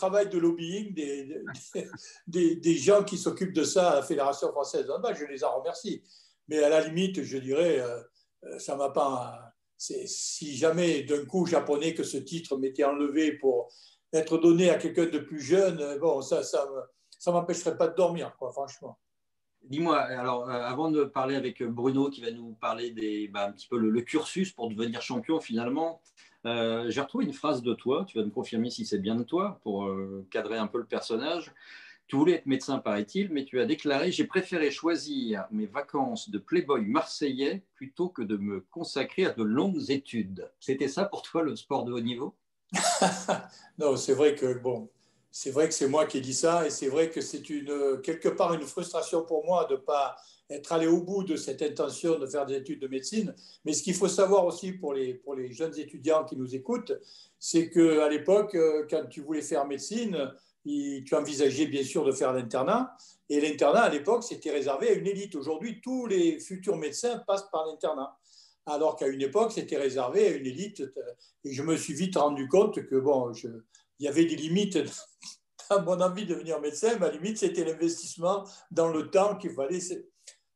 travail de lobbying des gens qui s'occupent de ça à la Fédération française de handball. Je les en remercie. Mais à la limite, je dirais, ça m'a pas. Si jamais d'un coup j'apprenais que ce titre m'était enlevé pour être donné à quelqu'un de plus jeune, bon, ça m'empêcherait pas de dormir, quoi, franchement. Dis-moi, alors avant de parler avec Bruno qui va nous parler un petit peu le cursus pour devenir champion finalement, j'ai retrouvé une phrase de toi, tu vas me confirmer si c'est bien de toi pour cadrer un peu le personnage. Tu voulais être médecin, paraît-il, mais tu as déclaré: j'ai préféré choisir mes vacances de playboy marseillais plutôt que de me consacrer à de longues études. C'était ça pour toi le sport de haut niveau? Non, c'est vrai que bon, c'est vrai que c'est moi qui ai dit ça et c'est vrai que c'est quelque part une frustration pour moi de ne pas être allé au bout de cette intention de faire des études de médecine. Mais ce qu'il faut savoir aussi pour les jeunes étudiants qui nous écoutent, c'est qu'à l'époque, quand tu voulais faire médecine, tu envisageais bien sûr de faire l'internat. Et l'internat, à l'époque, c'était réservé à une élite. Aujourd'hui, tous les futurs médecins passent par l'internat. Alors qu'à une époque, c'était réservé à une élite. Et je me suis vite rendu compte que bon, il y avait des limites à mon envie de devenir médecin. Ma limite, c'était l'investissement dans le temps qu'il fallait.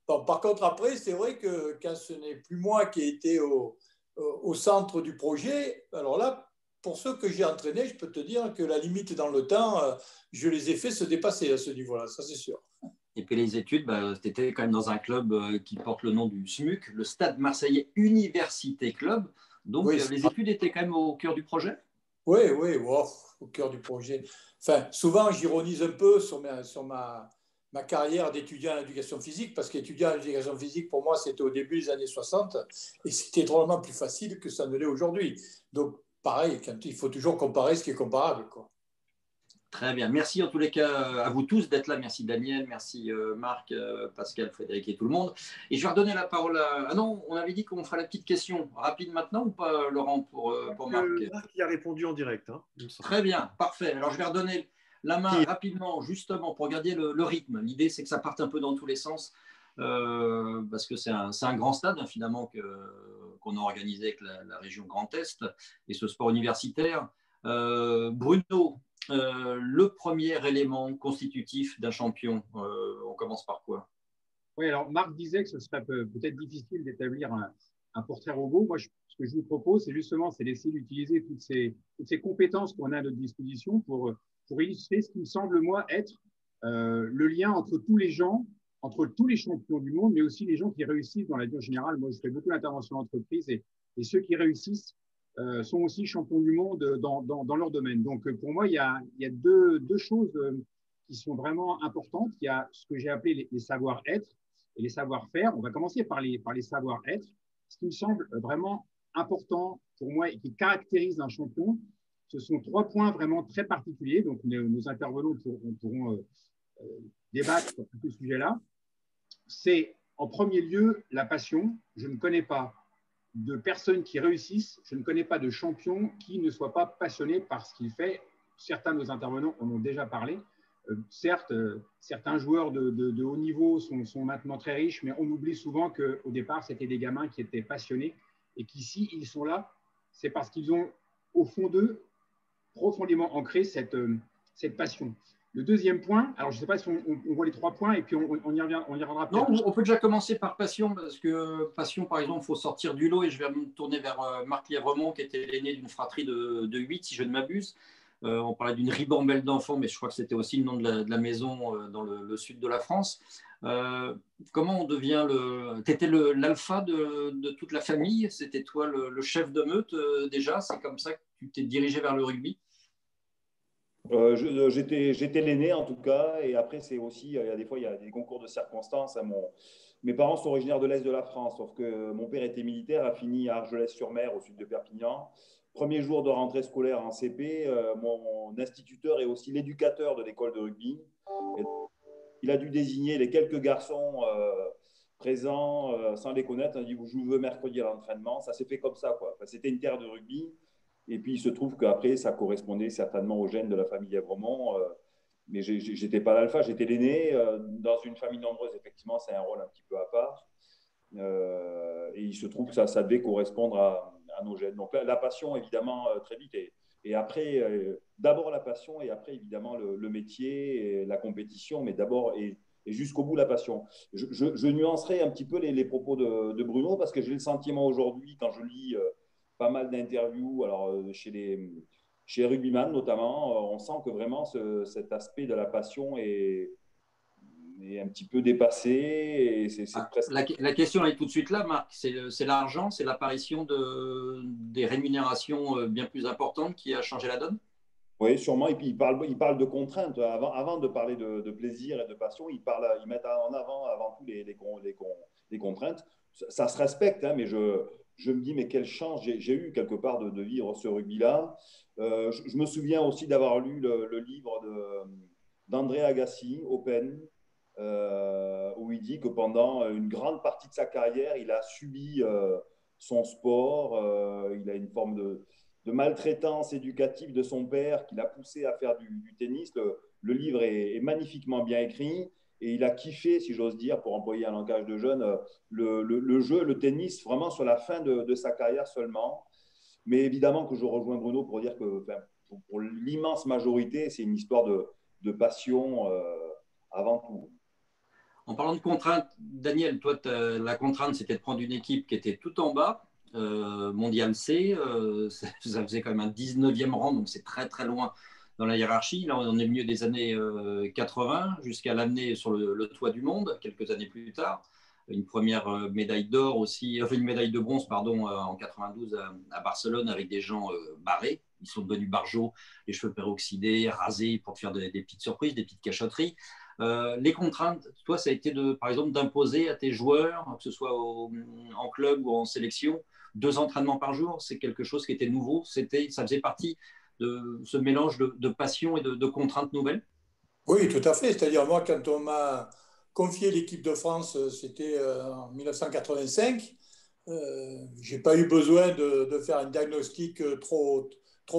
Bon, par contre, après, c'est vrai que quand ce n'est plus moi qui ai été au centre du projet, alors là, pour ceux que j'ai entraînés, je peux te dire que la limite dans le temps, je les ai fait se dépasser à ce niveau-là, ça c'est sûr. Et puis les études, tu étais quand même dans un club qui porte le nom du SMUC, le Stade Marseillais Université Club. Donc Oui, les études étaient quand même au cœur du projet? oui, oui, wow, au cœur du projet. Enfin, souvent, j'ironise un peu ma carrière d'étudiant en éducation physique, parce qu'étudiant en éducation physique, pour moi, c'était au début des années 60, et c'était drôlement plus facile que ça ne l'est aujourd'hui. Donc, pareil, il faut toujours comparer ce qui est comparable, quoi. Très bien. Merci en tous les cas à vous tous d'être là. Merci Daniel, merci Marc, Pascal, Frédéric et tout le monde. Et je vais redonner la parole à… Ah non, on avait dit qu'on ferait la petite question rapide maintenant ou pas, Laurent, pour Marc? Marc y a répondu en direct, hein, il me semble. Très bien, parfait. Alors je vais redonner la main rapidement, justement, pour garder le rythme. L'idée, c'est que ça parte un peu dans tous les sens, parce que c'est un grand stade, hein, finalement, qu'on a organisé avec la région Grand Est et ce sport universitaire. Bruno, le premier élément constitutif d'un champion, on commence par quoi? Oui, alors Marc disait que ce serait peut-être difficile d'établir un portrait robot. Moi, ce que je vous propose, c'est d'essayer d'utiliser toutes ces compétences qu'on a à notre disposition pour illustrer ce qui me semble, moi, être le lien entre tous les gens, entre tous les champions du monde, mais aussi les gens qui réussissent dans la vie en générale. Moi, je fais beaucoup d'interventions d'entreprise et ceux qui réussissent sont aussi champions du monde dans leur domaine. Donc, pour moi, il y a deux choses qui sont vraiment importantes. Il y a ce que j'ai appelé les savoir-être et les savoir-faire. On va commencer par les savoir-être. Ce qui me semble vraiment important pour moi et qui caractérise un champion, ce sont 3 points vraiment très particuliers. Donc, nos intervenants pourront débattre sur ce sujet-là. C'est en premier lieu la passion. Je ne connais pas de personnes qui réussissent, je ne connais pas de champion qui ne soit pas passionné par ce qu'il fait. Certains de nos intervenants en ont déjà parlé. Certes, certains joueurs de haut niveau sont maintenant très riches, mais on oublie souvent qu'au départ, c'était des gamins qui étaient passionnés et qu'ici, ils sont là, c'est parce qu'ils ont, au fond d'eux, profondément ancré cette passion. Le deuxième point, alors je ne sais pas si on voit les 3 points et puis on y reviendra. Non, on peut déjà commencer par passion, parce que passion, par exemple, il faut sortir du lot et je vais me tourner vers Marc Lièvremont, qui était l'aîné d'une fratrie de 8, si je ne m'abuse. On parlait d'une ribambelle d'enfants, mais je crois que c'était aussi le nom de la maison dans le sud de la France. Comment on devient Tu étais l'alpha de toute la famille? C'était toi le chef de meute déjà? C'est comme ça que tu t'es dirigé vers le rugby? J'étais l'aîné en tout cas, et après c'est aussi, il y a des fois il y a des concours de circonstances. Mes parents sont originaires de l'Est de la France, sauf que mon père était militaire, a fini à Argelès-sur-Mer, au sud de Perpignan. Premier jour de rentrée scolaire en CP, mon instituteur est aussi l'éducateur de l'école de rugby. Et il a dû désigner les quelques garçons présents sans les connaître. Il a dit: vous jouez mercredi à l'entraînement. Ça s'est fait comme ça, quoi. Enfin, c'était une terre de rugby. Et puis, il se trouve qu'après, ça correspondait certainement aux gènes de la famille Lièvremont. Mais je n'étais pas l'alpha, j'étais l'aîné. Dans une famille nombreuse, effectivement, c'est un rôle un petit peu à part. Et il se trouve que ça devait correspondre à nos gènes. Donc, la passion, évidemment, très vite. Et Et après, d'abord la passion et après, évidemment, le métier, et la compétition, mais d'abord et jusqu'au bout la passion. Je nuancerai un petit peu les propos de Bruno parce que j'ai le sentiment aujourd'hui, quand je lis pas mal d'interviews, alors chez les rugbyman notamment, on sent que vraiment cet aspect de la passion est un petit peu dépassé. Et c'est presque... La question est tout de suite là, Marc. C'est l'argent, c'est l'apparition des rémunérations bien plus importantes qui a changé la donne? Oui, sûrement. Et puis, il parle de contraintes. Avant de parler de plaisir et de passion, ils mettent en avant tout les contraintes. Ça se respecte, hein, mais je me dis, mais quelle chance j'ai eu quelque part de vivre ce rugby-là. Je me souviens aussi d'avoir lu le livre d'André Agassi, Open, où il dit que pendant une grande partie de sa carrière, il a subi son sport. Il a une forme de maltraitance éducative de son père qui l'a poussé à faire du tennis. Le livre est magnifiquement bien écrit et il a kiffé, si j'ose dire, pour employer un langage de jeune, le jeu, le tennis, vraiment sur la fin de sa carrière seulement. Mais évidemment que je rejoins Bruno pour dire que pour l'immense majorité, c'est une histoire de passion avant tout. En parlant de contraintes, Daniel, toi, la contrainte, c'était de prendre une équipe qui était tout en bas, mondial C. Ça faisait quand même un 19e rang, donc c'est très très loin dans la hiérarchie. Là, on est au milieu des années 80, jusqu'à l'amener sur le toit du monde, quelques années plus tard. Une première médaille d'or aussi, enfin une médaille de bronze, pardon, en 92 à Barcelone avec des gens barrés. Ils sont devenus barjots, les cheveux peroxydés, rasés pour te faire des petites surprises, des petites cachotteries. Les contraintes, toi, ça a été par exemple d'imposer à tes joueurs, que ce soit en club ou en sélection, 2 entraînements par jour. C'est quelque chose qui était nouveau. Ça faisait partie de ce mélange de passion et de contraintes nouvelles. Oui, tout à fait. C'est-à-dire, moi, quand on m'a confié l'équipe de France, c'était en 1985. Je n'ai pas eu besoin de faire un diagnostic trop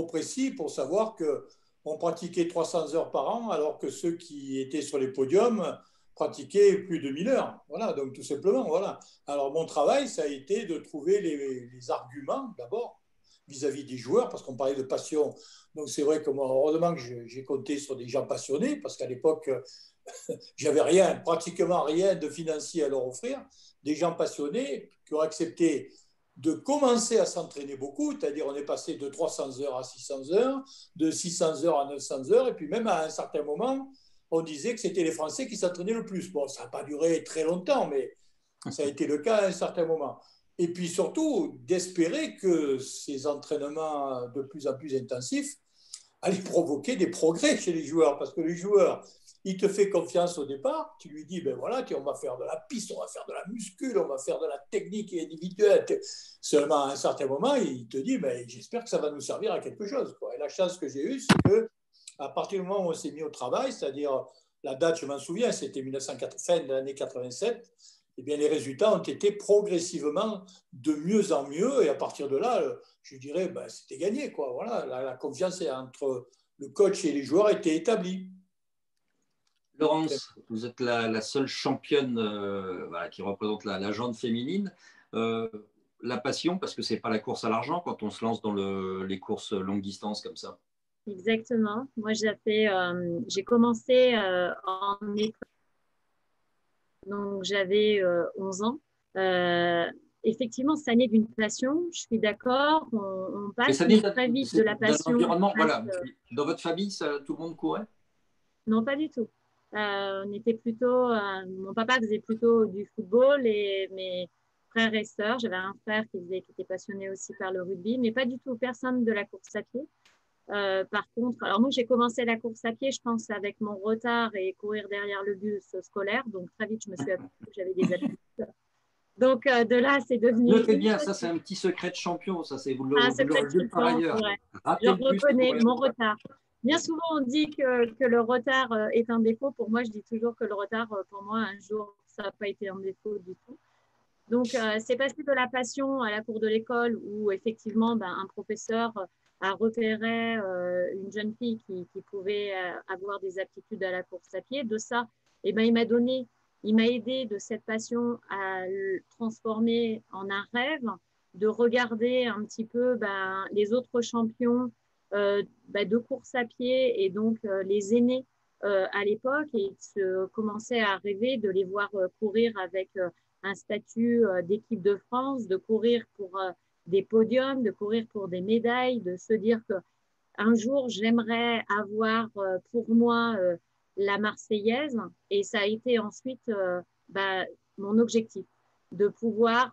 précis pour savoir qu'on pratiquait 300 heures par an, alors que ceux qui étaient sur les podiums pratiquaient plus de 1000 heures. Voilà, donc tout simplement, voilà. Alors, mon travail, ça a été de trouver les arguments, d'abord, vis-à-vis des joueurs, parce qu'on parlait de passion. Donc, c'est vrai que moi, heureusement que j'ai compté sur des gens passionnés, parce qu'à l'époque, j'avais rien, pratiquement rien de financier à leur offrir. Des gens passionnés qui ont accepté de commencer à s'entraîner beaucoup, c'est-à-dire on est passé de 300 heures à 600 heures, de 600 heures à 900 heures, et puis même à un certain moment, on disait que c'était les Français qui s'entraînaient le plus. Bon, ça n'a pas duré très longtemps, mais ça a été le cas à un certain moment. Et puis surtout, d'espérer que ces entraînements de plus en plus intensifs allaient provoquer des progrès chez les joueurs, parce que les joueurs, il te fait confiance au départ, tu lui dis, ben voilà, on va faire de la piste, on va faire de la muscule, on va faire de la technique individuelle. Seulement, à un certain moment, il te dit, ben, j'espère que ça va nous servir à quelque chose, quoi. Et la chance que j'ai eue, c'est qu'à partir du moment où on s'est mis au travail, c'est-à-dire la date, je m'en souviens, c'était fin de l'année 87, eh bien, les résultats ont été progressivement de mieux en mieux. Et à partir de là, je dirais, ben, c'était gagné, quoi. Voilà, la confiance entre le coach et les joueurs était établie. Laurence, vous êtes la seule championne voilà, qui représente la jante féminine. La passion, parce que ce n'est pas la course à l'argent quand on se lance dans les courses longue distance comme ça. Exactement. Moi, j'ai commencé en école, donc j'avais 11 ans. Effectivement, ça naît d'une passion, je suis d'accord. On passe très vite de la passion. Environnement, voilà. Dans votre famille, tout le monde courait? Non, pas du tout. On était plutôt. Mon papa faisait plutôt du football et mes frères et sœurs. J'avais un frère qui était passionné aussi par le rugby, mais pas du tout personne de la course à pied. Par contre, alors moi j'ai commencé la course à pied, je pense, avec mon retard et courir derrière le bus scolaire. Donc très vite, je me suis aperçue que j'avais des habitudes. Donc de là, c'est devenu. Notez bien, ça c'est un petit secret de champion, ça c'est vous le dites par ailleurs. Je reconnais mon retard. Bien souvent, on dit que le retard est un défaut. Pour moi, je dis toujours que le retard, pour moi, un jour, ça n'a pas été un défaut du tout. Donc, c'est passé de la passion à la cour de l'école où, effectivement, un professeur a repéré une jeune fille qui pouvait avoir des aptitudes à la course à pied. De ça, il m'a aidé de cette passion à le transformer en un rêve, de regarder un petit peu les autres champions de course à pied et donc les aînés à l'époque et se commençaient à rêver de les voir courir avec un statut d'équipe de France, de courir pour des podiums, de courir pour des médailles, de se dire que un jour j'aimerais avoir pour moi la Marseillaise et ça a été ensuite mon objectif de pouvoir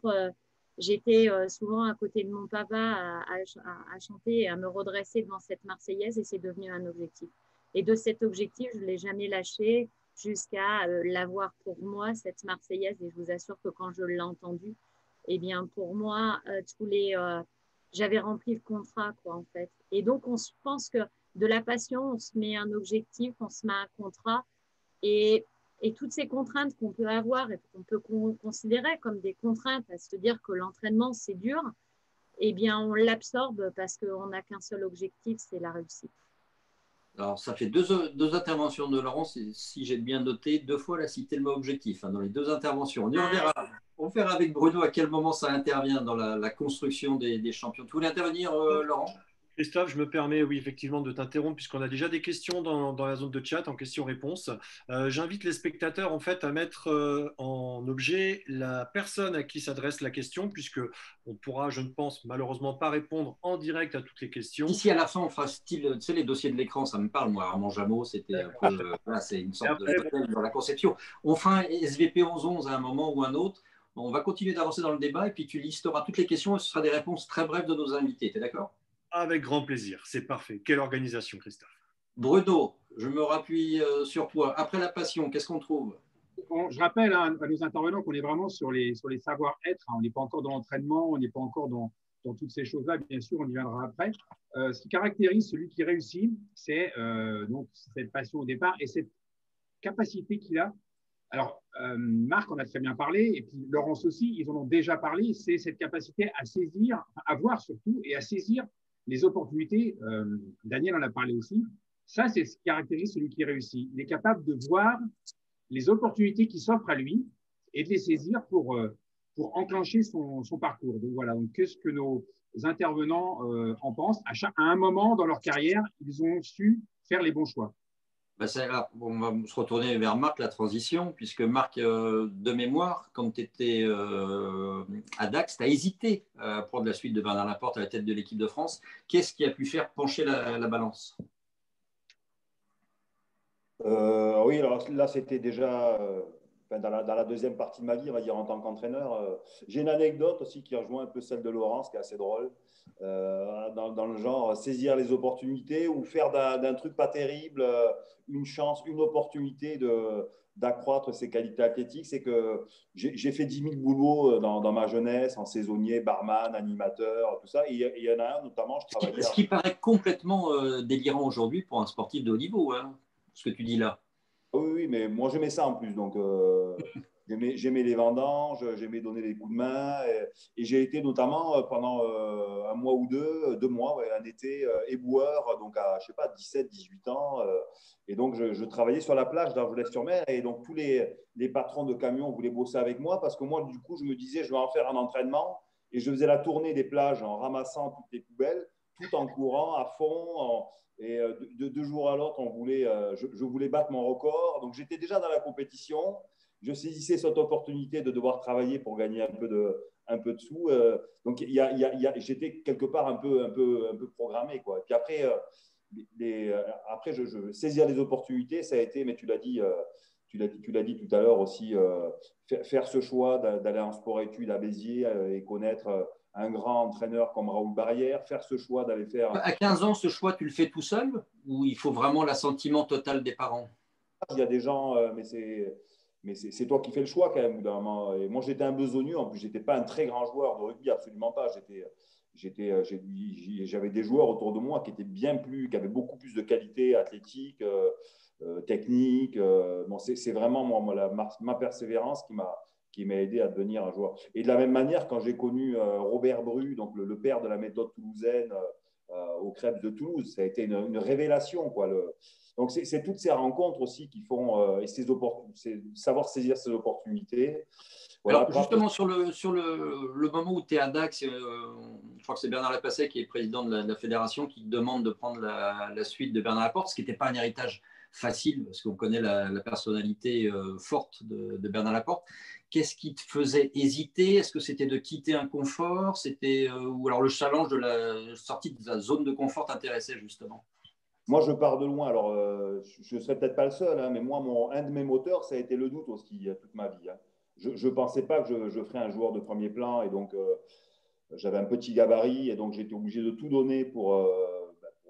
j'étais souvent à côté de mon papa à chanter et à me redresser devant cette Marseillaise et c'est devenu un objectif. Et de cet objectif, je ne l'ai jamais lâché jusqu'à l'avoir pour moi, cette Marseillaise. Et je vous assure que quand je l'ai entendue, eh bien, pour moi, j'avais rempli le contrat, quoi, en fait. Et donc, on se pense que de la passion, on se met un objectif, on se met un contrat. Et toutes ces contraintes qu'on peut avoir et qu'on peut considérer comme des contraintes, à se dire que l'entraînement, c'est dur, eh bien, on l'absorbe parce qu'on n'a qu'un seul objectif, c'est la réussite. Alors, ça fait deux interventions de Laurent, si j'ai bien noté, 2 fois elle a cité le mot objectif dans les 2 interventions. On verra avec Bruno à quel moment ça intervient dans la construction des champions. Tu voulais intervenir, Laurent? Christophe, je me permets, oui, effectivement, de t'interrompre puisqu'on a déjà des questions dans la zone de chat en questions-réponses. J'invite les spectateurs en fait à mettre en objet la personne à qui s'adresse la question puisque on pourra, je ne pense, malheureusement pas répondre en direct à toutes les questions. Ici, à la fin, on fera style, tu sais, les dossiers de l'écran, ça me parle, moi. Armand Jameau, c'était un peu, voilà, c'est une sorte de modèle dans la conception. On fera un SVP 11-11 à un moment ou un autre. On va continuer d'avancer dans le débat et puis tu listeras toutes les questions et ce sera des réponses très brèves de nos invités. Tu es d'accord? Avec grand plaisir, c'est parfait. Quelle organisation, Christophe. Bruno, je me rappuie sur toi. Après la passion, qu'est-ce qu'on trouve? Je rappelle à nos intervenants qu'on est vraiment sur les savoir-être. On n'est pas encore dans l'entraînement, on n'est pas encore dans toutes ces choses-là. Bien sûr, on y viendra après. Ce qui caractérise celui qui réussit, c'est donc cette passion au départ et cette capacité qu'il a. Alors, Marc en a très bien parlé, et puis Laurence aussi, ils en ont déjà parlé. C'est cette capacité à saisir, à voir surtout, et à saisir les opportunités. Daniel en a parlé aussi. Ça, c'est ce qui caractérise celui qui réussit. Il est capable de voir les opportunités qui s'offrent à lui et de les saisir pour enclencher son parcours. Donc voilà, donc qu'est-ce que nos intervenants en pensent à un moment dans leur carrière, ils ont su faire les bons choix. On va se retourner vers Marc, la transition, puisque Marc, de mémoire, quand tu étais à Dax, tu as hésité à prendre la suite de Bernard Laporte à la tête de l'équipe de France. Qu'est-ce qui a pu faire pencher la balance? Oui, alors là, c'était déjà dans la deuxième partie de ma vie, on va dire, en tant qu'entraîneur. J'ai une anecdote aussi qui rejoint un peu celle de Laurence, qui est assez drôle, dans le genre saisir les opportunités ou faire d'un truc pas terrible une chance, une opportunité d'accroître ses qualités athlétiques. C'est que j'ai fait 10 000 boulots dans ma jeunesse, en saisonnier, barman, animateur, tout ça. Et il y en a un, notamment, je travaillais… Ce qui paraît complètement délirant aujourd'hui pour un sportif de haut niveau, hein, ce que tu dis là. Oui, mais moi, j'aimais ça en plus. Donc, j'aimais les vendanges, j'aimais donner des coups de main. Et j'ai été notamment pendant un mois ou 2 mois, ouais, un été, éboueur, donc à, je sais pas, 17, 18 ans. Et donc, je travaillais sur la plage d'Argelès-sur-Mer. Et donc, tous les patrons de camions voulaient bosser avec moi parce que moi, du coup, je me disais, je vais en faire un entraînement. Et je faisais la tournée des plages en ramassant toutes les poubelles, tout en courant à fond. Et de 2 jours à l'autre, je voulais battre mon record. Donc, j'étais déjà dans la compétition. Je saisissais cette opportunité de devoir travailler pour gagner un peu de sous. Donc, j'étais quelque part un peu programmé, quoi. Et puis après, saisir les opportunités, ça a été, mais tu l'as dit tout à l'heure aussi, faire ce choix d'aller en sport-études à Béziers et connaître un grand entraîneur comme Raoul Barrière, faire ce choix d'aller faire… À 15 ans, ce choix, tu le fais tout seul ou il faut vraiment l'assentiment total des parents? Il y a des gens, mais c'est toi qui fais le choix quand même. Et moi, j'étais un besogneux. En plus, je n'étais pas un très grand joueur de rugby, absolument pas. J'avais des joueurs autour de moi qui avaient beaucoup plus de qualité athlétique, technique. Bon, c'est vraiment ma persévérance qui m'a aidé à devenir un joueur. Et de la même manière, quand j'ai connu Robert Bru, donc le père de la méthode toulousaine au Crêpes de Toulouse, ça a été une révélation, quoi. Donc, c'est toutes ces rencontres aussi qui font, et c'est savoir saisir ces opportunités. Voilà. Alors, justement, sur le moment où tu es à Dax, je crois que c'est Bernard Lapasset qui est président de la fédération qui te demande de prendre la suite de Bernard Laporte, ce qui n'était pas un héritage facile, parce qu'on connaît la personnalité forte de Bernard Laporte. Qu'est-ce qui te faisait hésiter? Est-ce que c'était de quitter un confort? Ou alors le challenge de la sortie de la zone de confort t'intéressait justement? Moi, je pars de loin. Alors, je ne serais peut-être pas le seul, hein, mais moi, un de mes moteurs, ça a été le doute au ski toute ma vie. Hein. Je ne pensais pas que je ferais un joueur de premier plan. Et donc, j'avais un petit gabarit. Et donc, j'étais obligé de tout donner pour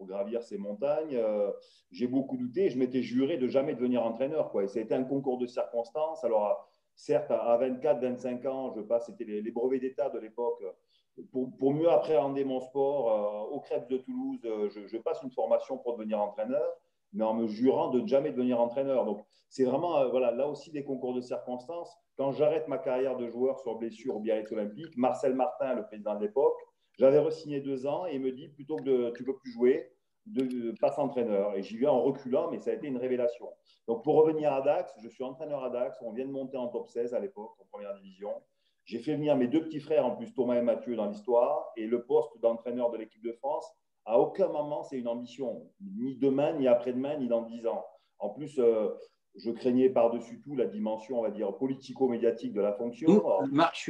gravir ces montagnes. J'ai beaucoup douté. Je m'étais juré de jamais devenir entraîneur, quoi. Et ça a été un concours de circonstances. Alors, certes, à 24, 25 ans, c'était les brevets d'État de l'époque. Pour mieux appréhender mon sport, au Crêpes de Toulouse, je passe une formation pour devenir entraîneur, mais en me jurant de ne jamais devenir entraîneur. Donc, c'est vraiment, voilà, là aussi des concours de circonstances. Quand j'arrête ma carrière de joueur sur blessure au Biarritz Olympique, Marcel Martin, le président de l'époque, j'avais re-signé 2 ans et il me dit, plutôt que tu ne peux plus jouer, passe entraîneur. Et j'y vais en reculant, mais ça a été une révélation. Donc, pour revenir à Dax, je suis entraîneur à Dax. On vient de monter en top 16 à l'époque, en première division. J'ai fait venir mes 2 petits frères, en plus Thomas et Mathieu, dans l'histoire. Et le poste d'entraîneur de l'équipe de France, à aucun moment, c'est une ambition. Ni demain, ni après-demain, ni dans 10 ans. En plus, je craignais par-dessus tout la dimension, on va dire, politico-médiatique de la fonction. Marc,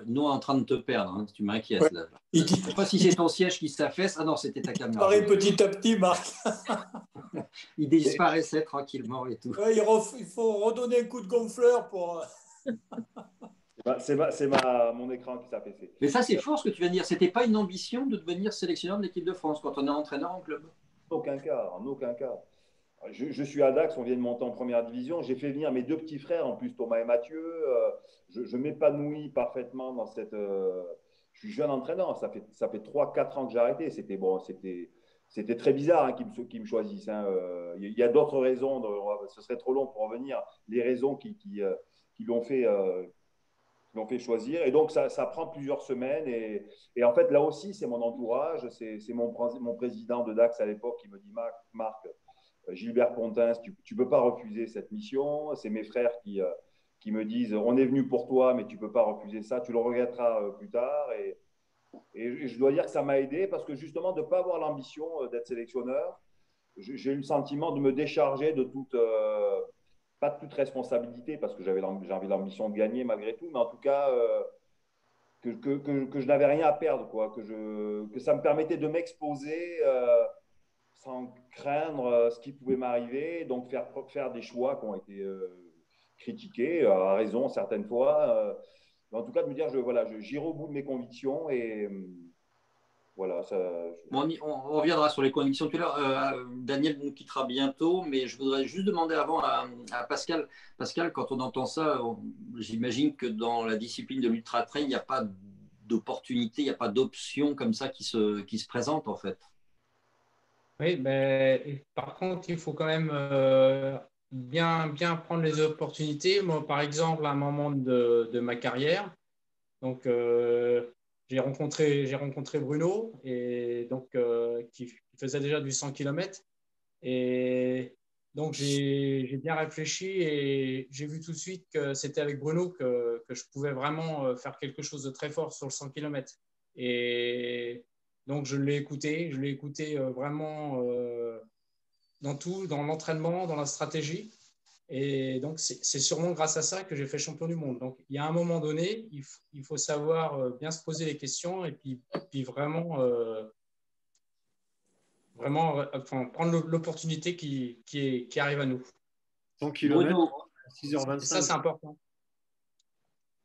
nous en train de te perdre. Hein, tu m'inquiètes. Ouais. Là. Je ne sais pas si c'est ton siège qui s'affaisse. Ah non, c'était ta caméra. Pareil, petit à petit, Marc. Il disparaissait tranquillement et tout. Ouais, il faut redonner un coup de gonfleur pour… C'est mon écran qui s'affaissait. Mais ça, c'est fort ce que tu viens de dire. Ce n'était pas une ambition de devenir sélectionneur de l'équipe de France quand on est entraîneur en club? En aucun cas, en aucun cas. Je suis à Dax, on vient de monter en première division. J'ai fait venir mes 2 petits frères, en plus Thomas et Mathieu. Je m'épanouis parfaitement dans cette… je suis jeune entraîneur, ça fait 3-4 ans que j'ai arrêté. C'était très bizarre hein, qu'ils me choisissent. Hein. Il y a d'autres raisons, ce serait trop long pour revenir, les raisons qui l'ont fait… l'ont fait choisir. Et donc, ça prend plusieurs semaines. Et en fait, là aussi, c'est mon entourage. C'est mon président de Dax à l'époque qui me dit, Marc, Gilbert Pontins, tu ne peux pas refuser cette mission. C'est mes frères qui me disent, on est venu pour toi, mais tu ne peux pas refuser ça. Tu le regretteras plus tard. Et je dois dire que ça m'a aidé parce que justement, de ne pas avoir l'ambition d'être sélectionneur, j'ai eu le sentiment de me décharger de pas de toute responsabilité, parce que j'avais l'ambition de gagner malgré tout, mais en tout cas, que je n'avais rien à perdre, quoi, que ça me permettait de m'exposer sans craindre ce qui pouvait m'arriver, donc faire des choix qui ont été critiqués, à raison certaines fois, mais en tout cas de me dire, j'irai au bout de mes convictions et… Voilà, on reviendra sur les convictions tout à l'heure. Daniel nous quittera bientôt, mais je voudrais juste demander avant à Pascal. Pascal, quand on entend ça, j'imagine que dans la discipline de l'ultra-trail, il n'y a pas d'opportunité, il n'y a pas d'option comme ça qui se présente en fait. Oui, mais par contre, il faut quand même bien prendre les opportunités. Moi, par exemple, à un moment de ma carrière, donc j'ai rencontré Bruno et donc qui faisait déjà du 100 km et donc j'ai bien réfléchi et j'ai vu tout de suite que c'était avec Bruno que je pouvais vraiment faire quelque chose de très fort sur le 100 km et donc je l'ai écouté vraiment dans tout, dans l'entraînement, dans la stratégie. Et donc, c'est sûrement grâce à ça que j'ai fait champion du monde. Donc, il y a un moment donné, il faut savoir bien se poser les questions et puis vraiment prendre l'opportunité qui arrive à nous. 100 km, 6h25. Ça, c'est important.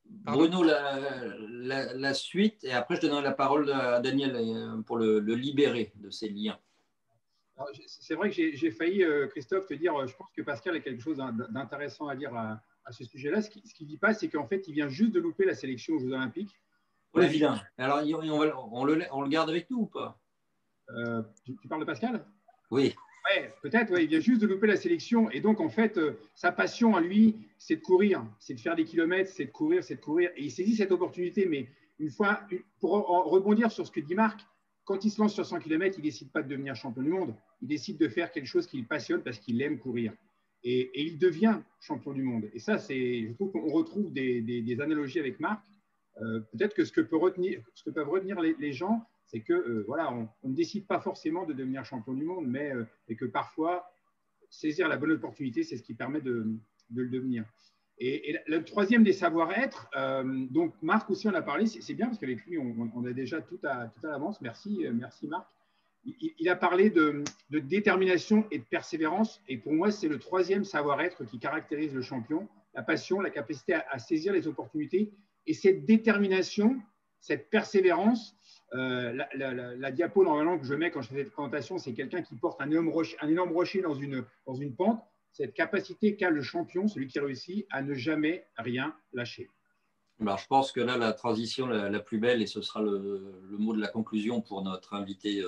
Bruno, la suite, et après, je donnerai la parole à Daniel pour le libérer de ses liens. C'est vrai que j'ai failli, Christophe, te dire, je pense que Pascal a quelque chose d'intéressant à dire à ce sujet-là. Ce qu'il ne dit pas, c'est qu'en fait, il vient juste de louper la sélection aux Jeux Olympiques. Oui, vilain. Alors, on le garde avec nous ou pas? Tu parles de Pascal? Oui. Oui, peut-être, ouais, il vient juste de louper la sélection. Et donc, en fait, sa passion à lui, c'est de courir, c'est de faire des kilomètres, c'est de courir. Et il saisit cette opportunité. Mais pour rebondir sur ce que dit Marc, quand il se lance sur 100 km, il ne décide pas de devenir champion du monde. Il décide de faire quelque chose qu'il passionne parce qu'il aime courir. Et il devient champion du monde. Et ça, je trouve qu'on retrouve des analogies avec Marc. Peut-être que ce que peuvent retenir les gens, c'est que voilà, on ne décide pas forcément de devenir champion du monde, mais que parfois, saisir la bonne opportunité, c'est ce qui permet de le devenir. Et le troisième des savoir-être, donc Marc aussi en a parlé, c'est bien parce qu'avec lui, on a déjà tout à l'avance. Merci Marc. Il a parlé de détermination et de persévérance. Et pour moi, c'est le troisième savoir-être qui caractérise le champion, la passion, la capacité à saisir les opportunités. Et cette détermination, cette persévérance, la diapo normalement que je mets quand je fais cette présentation, c'est quelqu'un qui porte un énorme rocher dans une pente. Cette capacité qu'a le champion, celui qui réussit, à ne jamais rien lâcher. Alors, je pense que là, la transition la plus belle, et ce sera le mot de la conclusion pour notre invité,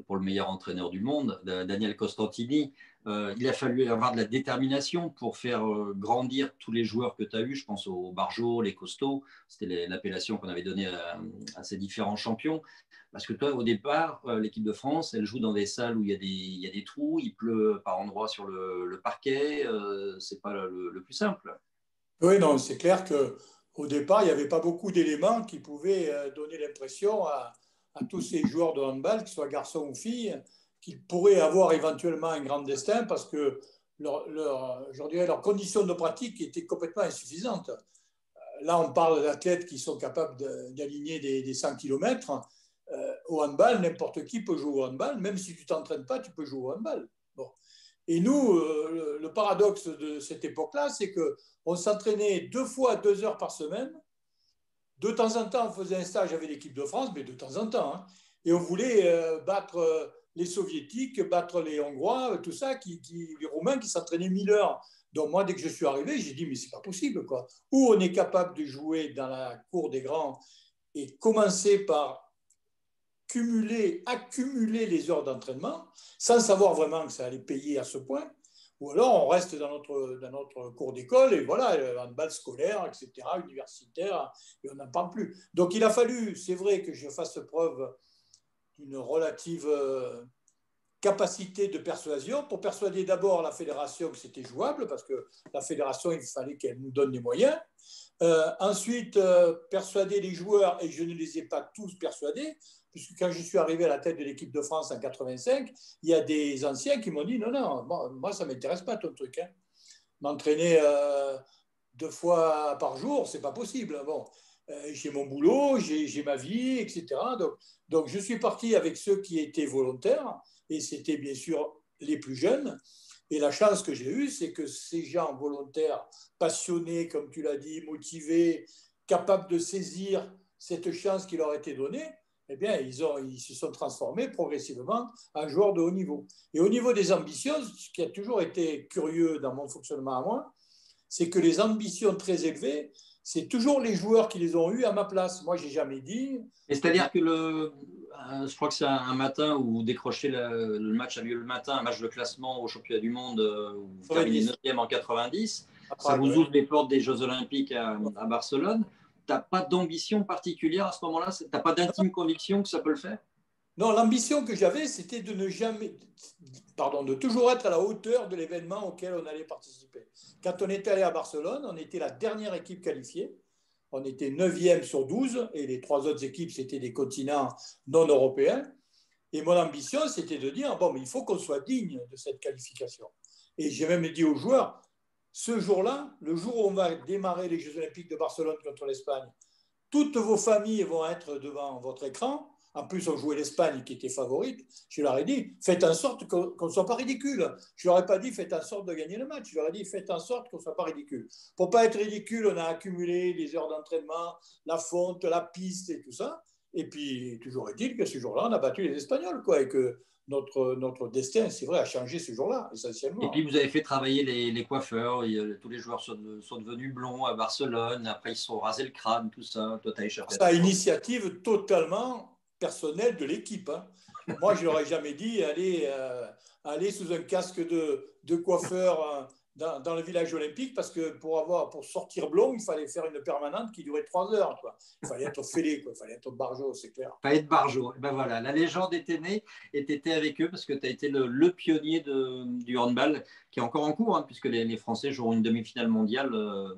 pour le meilleur entraîneur du monde, Daniel Costantini. Il a fallu avoir de la détermination pour faire grandir tous les joueurs que tu as eus. Je pense aux Barjot, les costauds. C'était l'appellation qu'on avait donnée à ces différents champions. Parce que toi, au départ, l'équipe de France, elle joue dans des salles où il y a des trous, il pleut par endroits sur le parquet. Ce n'est pas le plus simple. Oui, non, c'est clair qu'au départ, il n'y avait pas beaucoup d'éléments qui pouvaient donner l'impression à tous ces joueurs de handball, qu'ils soient garçons ou filles, qu'ils pourraient avoir éventuellement un grand destin parce que leurs conditions de pratique étaient complètement insuffisantes. Là, on parle d'athlètes qui sont capables d'aligner des 100 km. Au handball, n'importe qui peut jouer au handball. Même si tu ne t'entraînes pas, tu peux jouer au handball. Bon. Et nous, le paradoxe de cette époque-là, c'est qu'on s'entraînait 2 fois 2 heures par semaine. De temps en temps, on faisait un stage avec l'équipe de France, mais de temps en temps. Hein. Et on voulait battre les Soviétiques, battre les Hongrois, tout ça, les Roumains qui s'entraînaient 1000 heures. Donc moi, dès que je suis arrivé, j'ai dit, mais c'est pas possible, quoi. Ou on est capable de jouer dans la cour des grands et commencer par accumuler les heures d'entraînement sans savoir vraiment que ça allait payer à ce point, ou alors on reste dans notre cours d'école et voilà, le handball scolaire, etc., universitaire, et on n'en parle plus. Donc il a fallu, c'est vrai, que je fasse preuve d'une relative capacité de persuasion pour persuader d'abord la fédération que c'était jouable, parce que la fédération, il fallait qu'elle nous donne des moyens. Ensuite, persuader les joueurs, et je ne les ai pas tous persuadés, puisque quand je suis arrivé à la tête de l'équipe de France en 85, il y a des anciens qui m'ont dit non, moi ça ne m'intéresse pas ton truc. Hein. M'entraîner 2 fois par jour, ce n'est pas possible. Bon, j'ai mon boulot, j'ai ma vie, etc. Donc je suis parti avec ceux qui étaient volontaires, et c'était bien sûr les plus jeunes. Et la chance que j'ai eue, c'est que ces gens volontaires, passionnés, comme tu l'as dit, motivés, capables de saisir cette chance qui leur a été donnée, eh bien, ils se sont transformés progressivement en joueurs de haut niveau. Et au niveau des ambitions, ce qui a toujours été curieux dans mon fonctionnement à moi, c'est que les ambitions très élevées, c'est toujours les joueurs qui les ont eues à ma place. Moi, je n'ai jamais dit… Et c'est-à-dire que je crois que c'est un matin où vous décrochez le match a lieu le matin, un match de classement au championnat du monde, où vous terminez 9e en 90. Ça vous ouvre les portes des Jeux Olympiques à Barcelone. Tu n'as pas d'ambition particulière à ce moment-là? Tu n'as pas d'intime conviction que ça peut le faire? Non, l'ambition que j'avais, c'était de toujours être à la hauteur de l'événement auquel on allait participer. Quand on était allé à Barcelone, on était la dernière équipe qualifiée. On était 9e sur 12 et les 3 autres équipes, c'était des continents non européens. Et mon ambition, c'était de dire, bon, mais il faut qu'on soit digne de cette qualification. Et j'ai même dit aux joueurs, ce jour-là, le jour où on va démarrer les Jeux Olympiques de Barcelone contre l'Espagne, toutes vos familles vont être devant votre écran. En plus, on jouait l'Espagne qui était favorite. Je leur ai dit, faites en sorte qu'on ne soit pas ridicule. Je ne leur ai pas dit, faites en sorte de gagner le match. Je leur ai dit, faites en sorte qu'on ne soit pas ridicule. Pour ne pas être ridicule, on a accumulé les heures d'entraînement, la fonte, la piste et tout ça. Et puis, toujours est-il que ce jour-là, on a battu les Espagnols, quoi, et que notre destin, c'est vrai, a changé ce jour-là, essentiellement. Et puis, vous avez fait travailler les coiffeurs. Tous les joueurs sont devenus blonds à Barcelone. Après, ils se sont rasés le crâne, tout ça. Toi, tu as échappé. C'est une initiative totalement personnelle de l'équipe. Hein. Moi, je ne leur ai jamais dit, allez sous un casque de coiffeur dans le village olympique parce que pour sortir blond, il fallait faire une permanente qui durait 3 heures. Quoi. Il fallait être fêlé, il fallait être barjot, c'est clair. Il fallait être barjot. Ben voilà, la légende était née et tu étais avec eux parce que tu as été le pionnier du handball qui est encore en cours, hein, puisque les Français joueront une demi-finale mondiale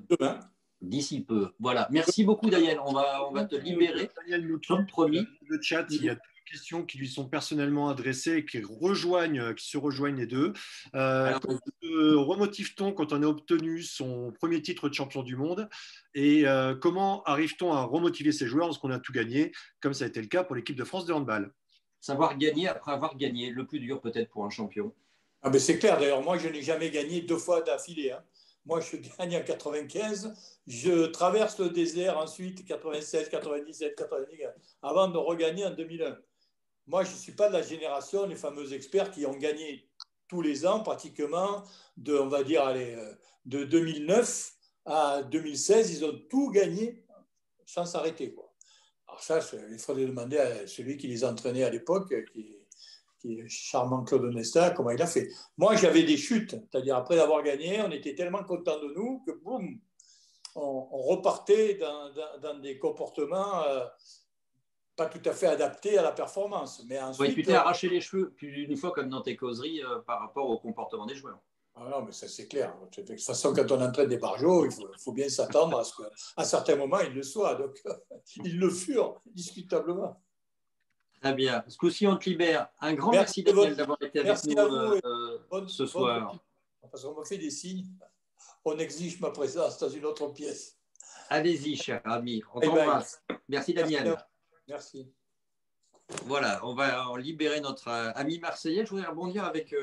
demain. D'ici peu. Voilà. Merci beaucoup, Daniel. On va te libérer. Daniel nous comme promis. Le chat, il y a des questions qui lui sont personnellement adressées et qui se rejoignent les deux. Comment remotive-t-on quand on a obtenu son premier titre de champion du monde et comment arrive-t-on à remotiver ses joueurs lorsqu'on a tout gagné, comme ça a été le cas pour l'équipe de France de handball? Savoir gagner après avoir gagné, le plus dur peut-être pour un champion. Ah ben c'est clair, d'ailleurs, moi je n'ai jamais gagné 2 fois d'affilée. Hein. Moi je gagne en 95, je traverse le désert ensuite, 96, 97, 90, avant de regagner en 2001. Moi je ne suis pas de la génération, les fameux experts qui ont gagné tous les ans pratiquement, on va dire, de 2009 à 2016, ils ont tout gagné sans s'arrêter, quoi. Alors ça, il faudrait demander à celui qui les entraînait à l'époque, qui est charmant Claude Onesta, comment il a fait. Moi, j'avais des chutes, c'est-à-dire après avoir gagné, on était tellement contents de nous que boum, on repartait dans des comportements pas tout à fait adaptés à la performance. Mais ensuite, tu t'es arraché les cheveux plus d'une fois comme dans tes causeries par rapport au comportement des joueurs. Ah non, mais ça c'est clair. De toute façon, quand on entraîne des barjots, il faut bien s'attendre à ce qu'à certains moments, ils le soient. Donc, ils le furent, discutablement. Très bien. Ce coup-ci, on te libère. Un grand merci Daniel d'avoir été avec nous ce soir. Parce qu'on me fait des signes. On exige ma présence dans une autre pièce. Allez-y, cher ami. On t'embrasse. Merci Daniel. Merci. Voilà, on va libérer notre ami marseillais. Je voudrais rebondir avec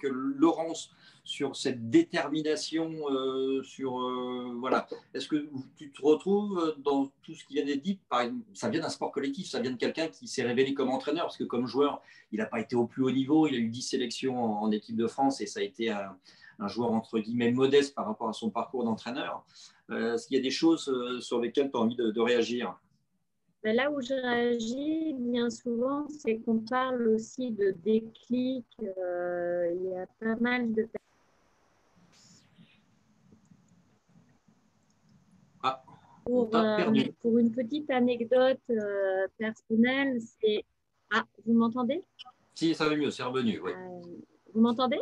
Laurence sur cette détermination, voilà. Est-ce que tu te retrouves dans tout ce qui vient d'être dit? Ça vient d'un sport collectif, ça vient de quelqu'un qui s'est révélé comme entraîneur, parce que comme joueur, il n'a pas été au plus haut niveau, il a eu 10 sélections en équipe de France et ça a été un joueur entre guillemets modeste par rapport à son parcours d'entraîneur. Est-ce qu'il y a des choses sur lesquelles tu as envie de réagir? Là où je réagis bien souvent, c'est qu'on parle aussi de déclic. Il y a pas mal de pour une petite anecdote personnelle, c'est... Ah, vous m'entendez? Si, ça va mieux, c'est revenu, oui. Vous m'entendez?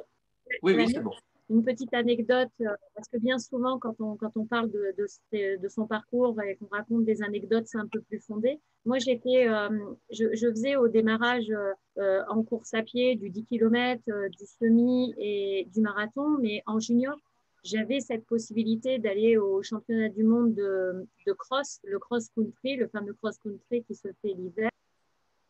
Oui, c'est bon. Une petite anecdote, parce que bien souvent, quand on parle de son parcours et qu'on raconte des anecdotes, c'est un peu plus fondé. Moi, je faisais au démarrage en course à pied du 10 km, du semi et du marathon, mais en junior, j'avais cette possibilité d'aller au championnat du monde de cross, le cross-country, le fameux cross-country qui se fait l'hiver.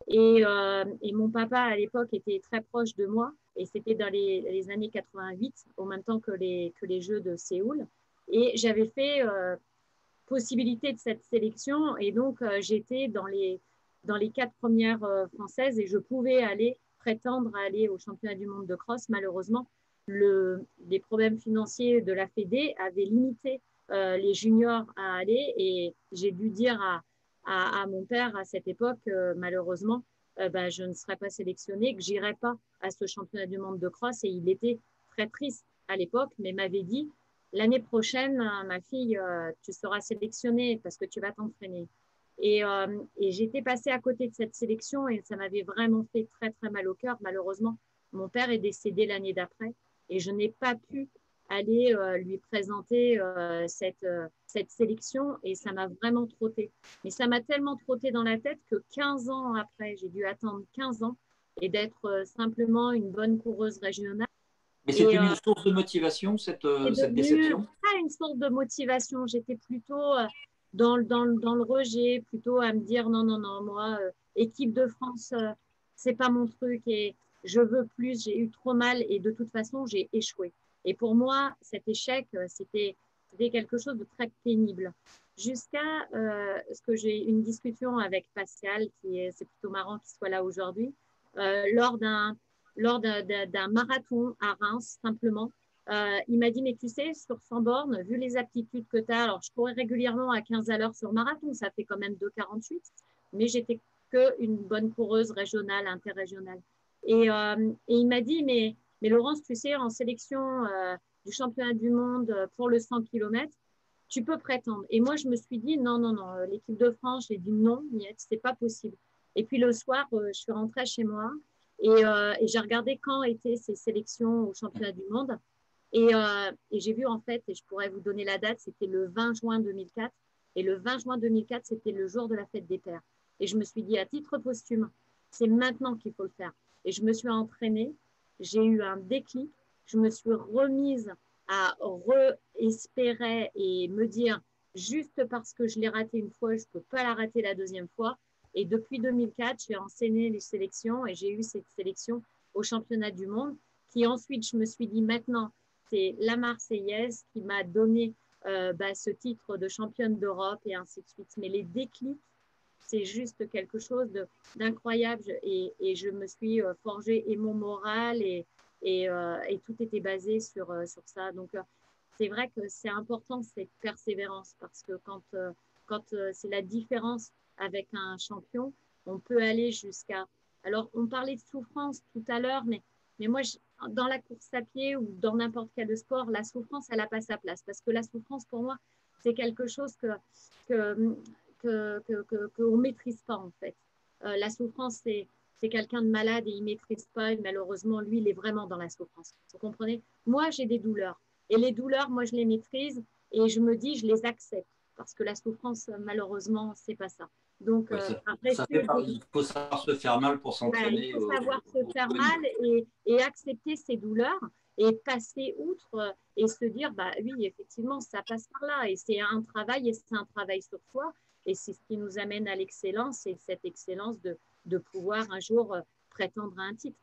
Et mon papa, à l'époque, était très proche de moi. Et c'était dans les années 88, au même temps que les Jeux de Séoul. Et j'avais fait possibilité de cette sélection. Et donc, j'étais dans les 4 premières françaises et je pouvais prétendre à aller au championnat du monde de cross. Malheureusement, les problèmes financiers de la Fédé avaient limité les juniors à aller. Et j'ai dû dire à mon père à cette époque, malheureusement, je ne serais pas sélectionnée, que je n'irais pas à ce championnat du monde de cross. Et il était très triste à l'époque, mais m'avait dit, l'année prochaine, ma fille, tu seras sélectionnée parce que tu vas t'entraîner. Et j'étais passée à côté de cette sélection et ça m'avait vraiment fait très, très mal au cœur. Malheureusement, mon père est décédé l'année d'après et je n'ai pas pu aller lui présenter cette sélection et ça m'a vraiment trotté. Mais ça m'a tellement trotté dans la tête que 15 ans après, j'ai dû attendre 15 ans et d'être simplement une bonne coureuse régionale. Mais c'est une source de motivation, cette déception? Pas une source de motivation, j'étais plutôt dans le rejet, plutôt à me dire non, moi, équipe de France, c'est pas mon truc et je veux plus, j'ai eu trop mal et de toute façon, j'ai échoué. Et pour moi, cet échec, c'était quelque chose de très pénible. Jusqu'à ce que j'ai une discussion avec Pascal, c'est plutôt marrant qu'il soit là aujourd'hui, lors d'un marathon à Reims, simplement. Il m'a dit, mais tu sais, sur 100 bornes, vu les aptitudes que tu as, alors je courais régulièrement à 15 à l'heure sur marathon, ça fait quand même 2,48, mais j'étais qu'une bonne coureuse régionale, interrégionale. Et il m'a dit, mais Mais Laurence, tu sais, en sélection du championnat du monde pour le 100 km, tu peux prétendre. Et moi, je me suis dit, non, l'équipe de France, j'ai dit non, niet, c'est pas possible. Et puis le soir, je suis rentrée chez moi et j'ai regardé quand étaient ces sélections au championnat du monde. Et j'ai vu, en fait, et je pourrais vous donner la date, c'était le 20 juin 2004. Et le 20 juin 2004, c'était le jour de la fête des pères. Et je me suis dit, à titre posthume, c'est maintenant qu'il faut le faire. Et je me suis entraînée, j'ai eu un déclic, je me suis remise à espérer et me dire, juste parce que je l'ai raté une fois, je ne peux pas la rater la deuxième fois. Et depuis 2004, j'ai enseigné les sélections et j'ai eu cette sélection au championnat du monde qui ensuite, je me suis dit, maintenant, c'est la Marseillaise qui m'a donné ce titre de championne d'Europe et ainsi de suite. Mais les déclics, c'est juste quelque chose d'incroyable et je me suis forgé et mon moral et tout était basé sur ça. Donc, c'est vrai que c'est important cette persévérance parce que quand c'est la différence avec un champion, on peut aller jusqu'à… Alors, on parlait de souffrance tout à l'heure, mais moi, dans la course à pied ou dans n'importe quel sport, la souffrance, elle n'a pas sa place parce que la souffrance, pour moi, c'est quelque chose qu'on ne maîtrise pas, en fait. La souffrance, c'est quelqu'un de malade et il ne maîtrise pas. Et malheureusement, lui, il est vraiment dans la souffrance. Vous comprenez? Moi, j'ai des douleurs. Et les douleurs, moi, je les maîtrise et je me dis, je les accepte. Parce que la souffrance, malheureusement, ce n'est pas ça. Donc, il faut savoir se faire mal pour s'entraîner. Il faut savoir se faire mal et accepter ses douleurs et passer outre et se dire, oui, effectivement, ça passe par là. Et c'est un travail sur soi. Et c'est ce qui nous amène à l'excellence et cette excellence de pouvoir un jour prétendre à un titre.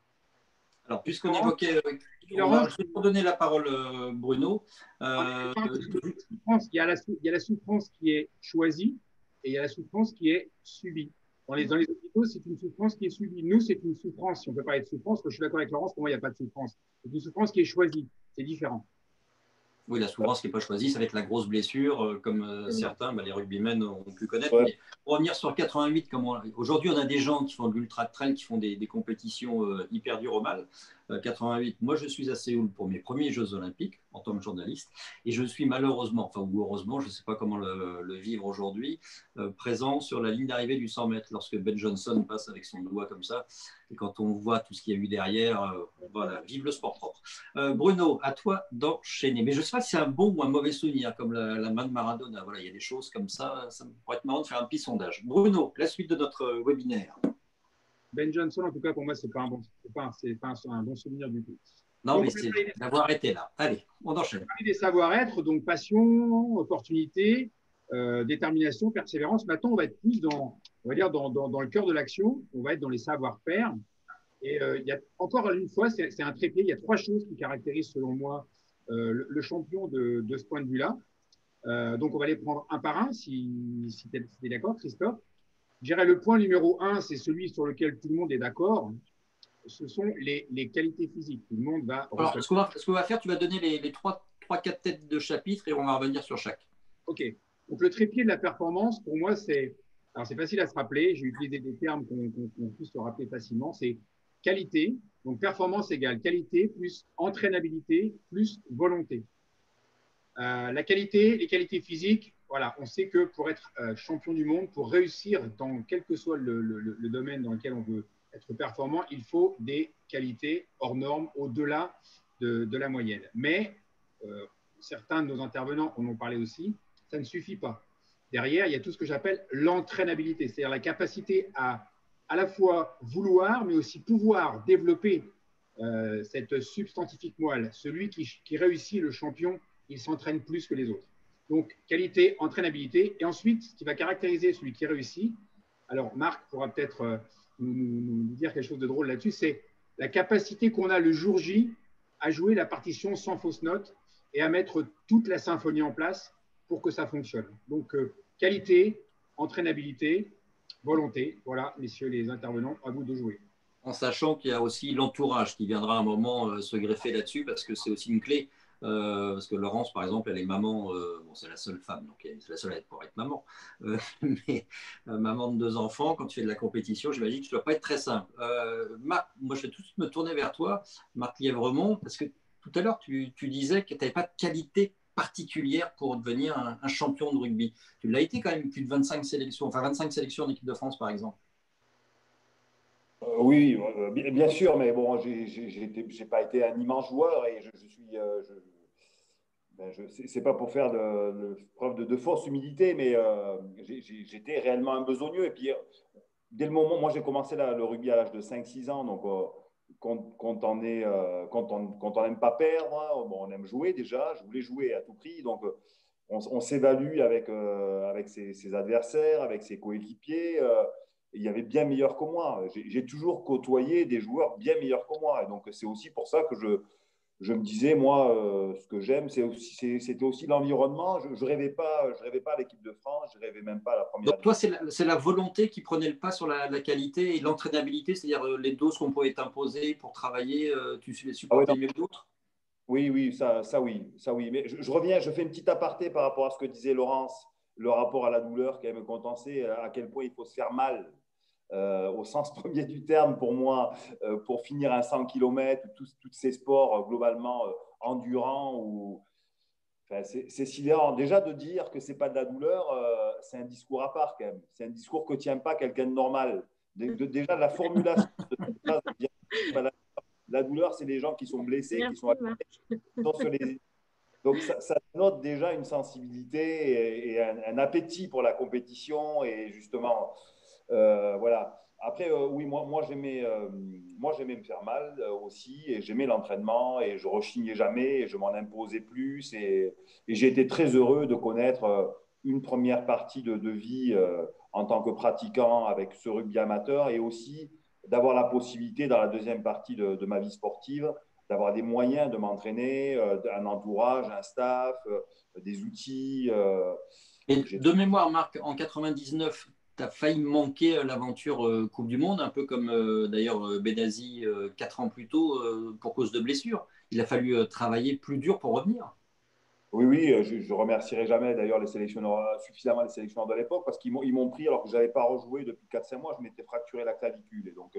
Alors, puisqu'on évoquait… je vais vous donner la parole, Bruno. Il y a la souffrance qui est choisie et il y a la souffrance qui est subie. Dans les hôpitaux, c'est une souffrance qui est subie. Nous, c'est une souffrance. Si on ne peut pas être souffrance, je suis d'accord avec Laurence, pour moi, il n'y a pas de souffrance. C'est une souffrance qui est choisie. C'est différent. Oui, la souffrance qui n'est pas choisie, ça va être la grosse blessure, comme certains, les rugbymen ont pu connaître. Ouais. Mais pour revenir sur 88, aujourd'hui, on a des gens qui font de l'ultra-trail, qui font des compétitions hyper dures au mal. 88, moi, je suis à Séoul pour mes premiers Jeux Olympiques en tant que journaliste. Et je suis malheureusement, ou heureusement, je ne sais pas comment le vivre aujourd'hui, présent sur la ligne d'arrivée du 100 mètres lorsque Ben Johnson passe avec son doigt comme ça. Et quand on voit tout ce qu'il y a eu derrière, voilà, vive le sport propre. Bruno, à toi d'enchaîner. Mais je ne sais pas si c'est un bon ou un mauvais souvenir, comme la main de Maradona. Voilà, il y a des choses comme ça. Ça pourrait être marrant de faire un petit sondage. Bruno, la suite de notre webinaire. Ben Johnson, en tout cas, pour moi, ce n'est pas un bon souvenir du tout. Non, donc, mais c'est d'avoir été là. Allez, on enchaîne. Des savoir-être, donc passion, opportunité, détermination, persévérance. Maintenant, on va être plus dans le cœur de l'action. On va être dans les savoir-faire. Et il y a encore une fois, c'est un trépied. Il y a 3 choses qui caractérisent, selon moi, le champion de ce point de vue-là. Donc, on va les prendre un par un, si tu es d'accord, Christophe. Je dirais le point numéro 1, c'est celui sur lequel tout le monde est d'accord. Ce sont les qualités physiques. Tout le monde va… Alors, ce qu'on va faire, tu vas donner les 3-4 têtes de chapitre et on va revenir sur chaque. OK. Donc, le trépied de la performance, pour moi, c'est facile à se rappeler. J'ai utilisé des termes qu'on puisse se rappeler facilement. C'est qualité. Donc, performance égale qualité plus entraînabilité plus volonté. La qualité, les qualités physiques, voilà, on sait que pour être champion du monde, pour réussir dans quel que soit le domaine dans lequel on veut être performant, il faut des qualités hors normes, au-delà de la moyenne. Mais certains de nos intervenants en ont parlé aussi, ça ne suffit pas. Derrière, il y a tout ce que j'appelle l'entraînabilité, c'est-à-dire la capacité à la fois vouloir, mais aussi pouvoir développer cette substantifique moelle. Celui qui réussit, le champion, il s'entraîne plus que les autres. Donc, qualité, entraînabilité. Et ensuite, ce qui va caractériser celui qui réussit, alors Marc pourra peut-être nous dire quelque chose de drôle là-dessus, c'est la capacité qu'on a le jour J à jouer la partition sans fausse note et à mettre toute la symphonie en place pour que ça fonctionne. Donc, qualité, entraînabilité, volonté. Voilà, messieurs les intervenants, à vous de jouer. En sachant qu'il y a aussi l'entourage qui viendra à un moment se greffer là-dessus parce que c'est aussi une clé. parce que Laurence, par exemple, elle est maman, bon, c'est la seule femme, donc c'est la seule à pouvoir être maman, mais maman de 2 enfants, quand tu fais de la compétition, j'imagine que ça ne doit pas être très simple. Marc, moi je vais tout de suite me tourner vers toi, Marc Lièvremont, parce que tout à l'heure, tu disais que tu n'avais pas de qualité particulière pour devenir un champion de rugby. Tu l'as été quand même, plus de 25 sélections, enfin 25 sélections en équipe de France, par exemple. Oui, bien sûr, mais bon, j'ai pas été un immense joueur et je suis. C'est pas pour faire preuve de fausse humilité, mais j'étais réellement un besogneux. Et puis, dès le moment, moi j'ai commencé le rugby à l'âge de 5-6 ans, donc quand on n'aime pas perdre, hein, bon, on aime jouer déjà, je voulais jouer à tout prix, donc on s'évalue avec ses adversaires, avec ses coéquipiers. Il y avait bien meilleur que moi. J'ai toujours côtoyé des joueurs bien meilleurs que moi, et donc c'est aussi pour ça que je me disais, moi, ce que j'aime, c'était aussi l'environnement. Je ne rêvais pas à l'équipe de France, je ne rêvais même pas à la première. Donc toi, c'est la volonté qui prenait le pas sur la qualité et l'entraînabilité, c'est-à-dire les doses qu'on pouvait t'imposer pour travailler, tu les supportais mieux que d'autres? Oui, ça oui. Mais je reviens, je fais une petite aparté par rapport à ce que disait Laurence, le rapport à la douleur, qu'elle me contensait, à quel point il faut se faire mal. Au sens premier du terme pour moi, pour finir un 100 km, tous ces sports globalement endurants. Enfin, c'est sidérant. Déjà de dire que ce n'est pas de la douleur, c'est un discours à part quand même. C'est un discours que ne tient pas quelqu'un de normal. Déjà, la formulation de cette phrase de dire la douleur, c'est les gens qui sont blessés, qui sont sur les. Donc, ça note déjà une sensibilité et un appétit pour la compétition. Et justement, voilà. Après, oui, moi j'aimais me faire mal aussi. Et j'aimais l'entraînement. Et je rechignais jamais. Et je m'en imposais plus. Et j'ai été très heureux de connaître une première partie de vie en tant que pratiquant avec ce rugby amateur. Et aussi d'avoir la possibilité, dans la deuxième partie de ma vie sportive, d'avoir des moyens de m'entraîner, un entourage, un staff, des outils. Et de mémoire, Marc, en 99, tu as failli manquer l'aventure Coupe du Monde, un peu comme d'ailleurs Benazi 4 ans plus tôt pour cause de blessure. Il a fallu travailler plus dur pour revenir. Oui, je remercierai jamais d'ailleurs les sélectionneurs, suffisamment les sélectionneurs de l'époque parce qu'ils m'ont pris alors que je n'avais pas rejoué depuis 4-5 mois, je m'étais fracturé la clavicule. Et donc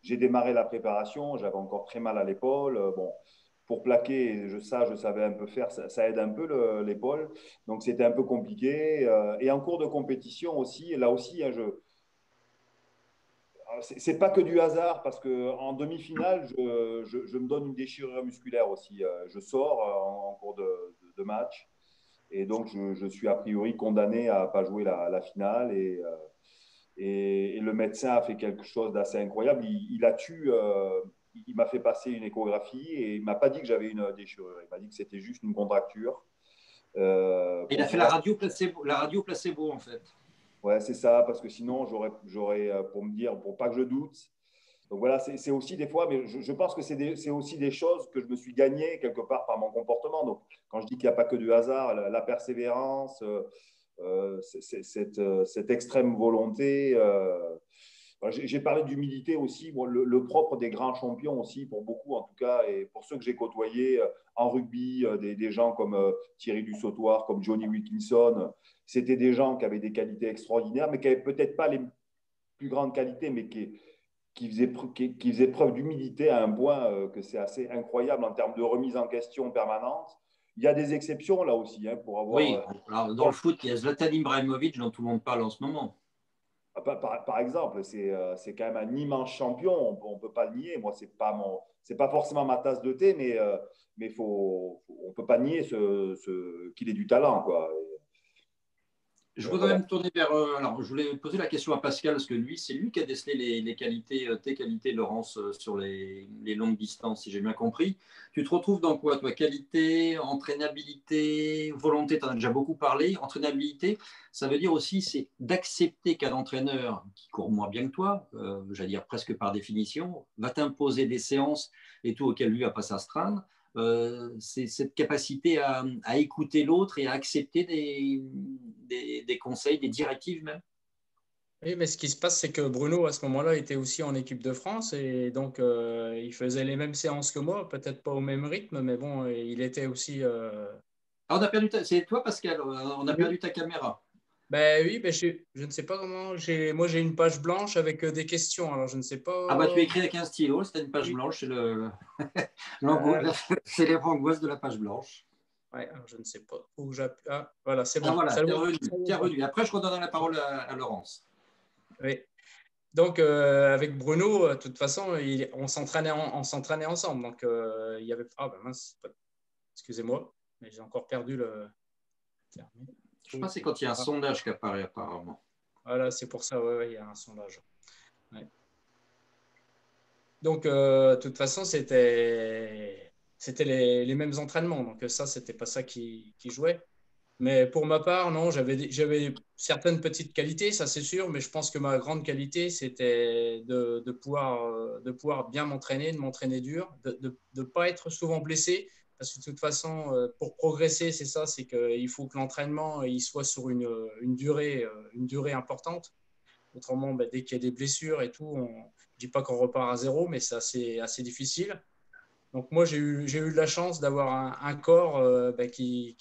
j'ai démarré la préparation, j'avais encore très mal à l'épaule. Bon, pour plaquer, je savais un peu faire, ça aide un peu l'épaule. Donc c'était un peu compliqué. Et en cours de compétition aussi, là aussi, hein, c'est pas que du hasard parce qu'en demi-finale, je me donne une déchirure musculaire aussi. Je sors en cours de match et donc je suis a priori condamné à ne pas jouer la finale. Et le médecin a fait quelque chose d'assez incroyable. Il m'a fait passer une échographie et il ne m'a pas dit que j'avais une déchirure. Il m'a dit que c'était juste une contracture. Il a fait la radio placebo en fait. Ouais, c'est ça, parce que sinon, j'aurais pour me dire, pour pas que je doute. Donc voilà, c'est aussi des fois, mais je pense que c'est aussi des choses que je me suis gagné quelque part par mon comportement. Donc, quand je dis qu'il n'y a pas que du hasard, la persévérance, cette extrême volonté. J'ai parlé d'humilité aussi, bon, le propre des grands champions aussi, pour beaucoup en tout cas, et pour ceux que j'ai côtoyés en rugby, des gens comme Thierry Dussautoir, comme Johnny Wilkinson, c'était des gens qui avaient des qualités extraordinaires, mais qui n'avaient peut-être pas les plus grandes qualités, mais qui faisaient preuve d'humilité à un point que c'est assez incroyable en termes de remise en question permanente. Il y a des exceptions là aussi hein, pour avoir. Oui, alors, dans le foot, il y a Zlatan Ibrahimovic dont tout le monde parle en ce moment. Par exemple, c'est quand même un immense champion, on ne peut pas le nier. Moi, ce n'est pas forcément ma tasse de thé, mais on ne peut pas nier qu'il ait du talent. Quoi. Je voudrais me tourner vers. Alors, je voulais poser la question à Pascal, parce que c'est lui qui a décelé les qualités, tes qualités, Laurence, sur les longues distances, si j'ai bien compris. Tu te retrouves dans quoi, toi? Qualité, entraînabilité, volonté, tu en as déjà beaucoup parlé. Entraînabilité, ça veut dire aussi, c'est d'accepter qu'un entraîneur qui court moins bien que toi, j'allais dire presque par définition, va t'imposer des séances et tout auquel lui ne va pas s'astreindre. C'est cette capacité à écouter l'autre et à accepter des conseils, des directives même. Oui, mais ce qui se passe, c'est que Bruno, à ce moment-là, était aussi en équipe de France et donc il faisait les mêmes séances que moi, peut-être pas au même rythme, mais bon, il était aussi. Ah, on a perdu c'est toi, Pascal, on a perdu ta caméra. Ben oui, ben je ne sais pas comment. Moi, j'ai une page blanche avec des questions, alors je ne sais Ah bah tu pas. écris avec un stylo, c'était une page Oui. blanche, c'est le Euh, c'est les angoisses de la page blanche. ouais, alors je ne sais pas où j'appuie. Ah, voilà, c'est Ah bon. voilà, Ça t'es doit- revenu, ça doit t'es être bon. revenu. Après, je redonne la parole à Laurence. Oui. Donc, avec Bruno, de toute façon, on s'entraînait ensemble. Donc, il y avait. Ah, ben mince, excusez-moi, mais j'ai encore perdu le. Je pense que c'est quand il y a un sondage qui apparaît apparemment. Voilà, c'est pour ça, ouais, il y a un sondage. Ouais. Donc, de toute façon, c'était les mêmes entraînements. Donc, ça, c'était pas ça qui jouait. Mais pour ma part, non, j'avais certaines petites qualités, ça c'est sûr, mais je pense que ma grande qualité, c'était de pouvoir bien m'entraîner, de m'entraîner dur, de ne pas être souvent blessé. Parce que de toute façon, pour progresser, c'est ça, c'est qu'il faut que l'entraînement il soit sur une durée importante. Autrement, ben, dès qu'il y a des blessures et tout, je ne dis pas qu'on repart à zéro, mais c'est assez difficile. Donc moi, j'ai eu de la chance d'avoir un corps ben, qui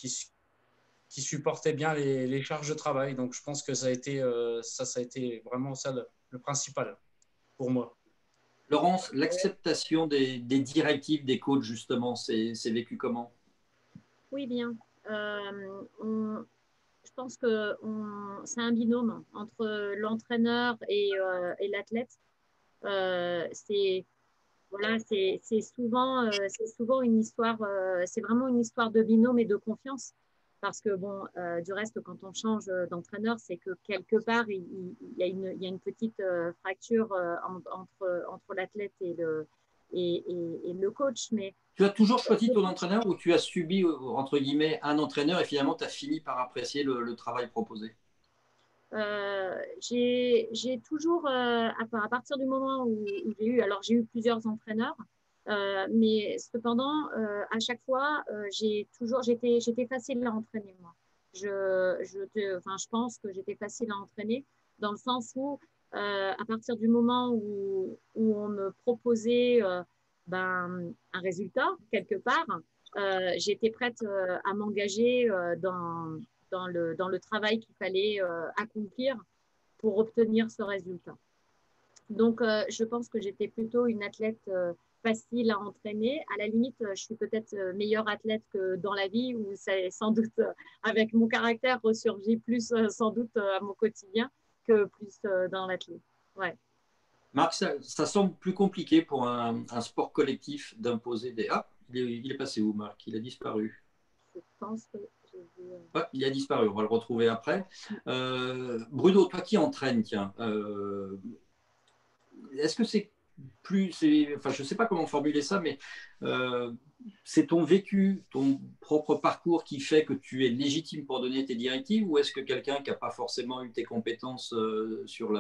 supportait bien les charges de travail. Donc je pense que ça a été vraiment ça le principal pour moi. Laurence, l'acceptation des directives des coachs, justement, c'est vécu comment? Oui, bien. Je pense que c'est un binôme entre l'entraîneur et l'athlète. C'est voilà, c'est souvent une histoire, c'est vraiment une histoire de binôme et de confiance. Parce que bon, du reste, quand on change d'entraîneur, c'est que quelque part, il y a une petite fracture entre l'athlète et le coach. Mais Tu as toujours choisi ton entraîneur ou tu as subi, entre guillemets, un entraîneur et finalement tu as fini par apprécier le travail proposé? J'ai toujours, à partir du moment où j'ai eu plusieurs entraîneurs, mais cependant, à chaque fois, j'étais facile à entraîner, moi. Je pense que j'étais facile à entraîner dans le sens où, à partir du moment où on me proposait un résultat, quelque part, j'étais prête à m'engager dans le travail qu'il fallait accomplir pour obtenir ce résultat. Donc, je pense que j'étais plutôt une athlète facile à entraîner. À la limite, je suis peut-être meilleure athlète que dans la vie, où c'est sans doute, avec mon caractère, ressurgit plus sans doute à mon quotidien que plus dans l'athlète. Ouais. Marc, ça semble plus compliqué pour un sport collectif d'imposer des... Ah, il est passé où, Marc? Il a disparu. Je pense que j'ai vu... Ouais, il a disparu, on va le retrouver après. Bruno, toi qui entraînes, tiens, est-ce que c'est plus, enfin, je ne sais pas comment formuler ça, mais c'est ton vécu, ton propre parcours qui fait que tu es légitime pour donner tes directives, ou est-ce que quelqu'un qui n'a pas forcément eu tes compétences sur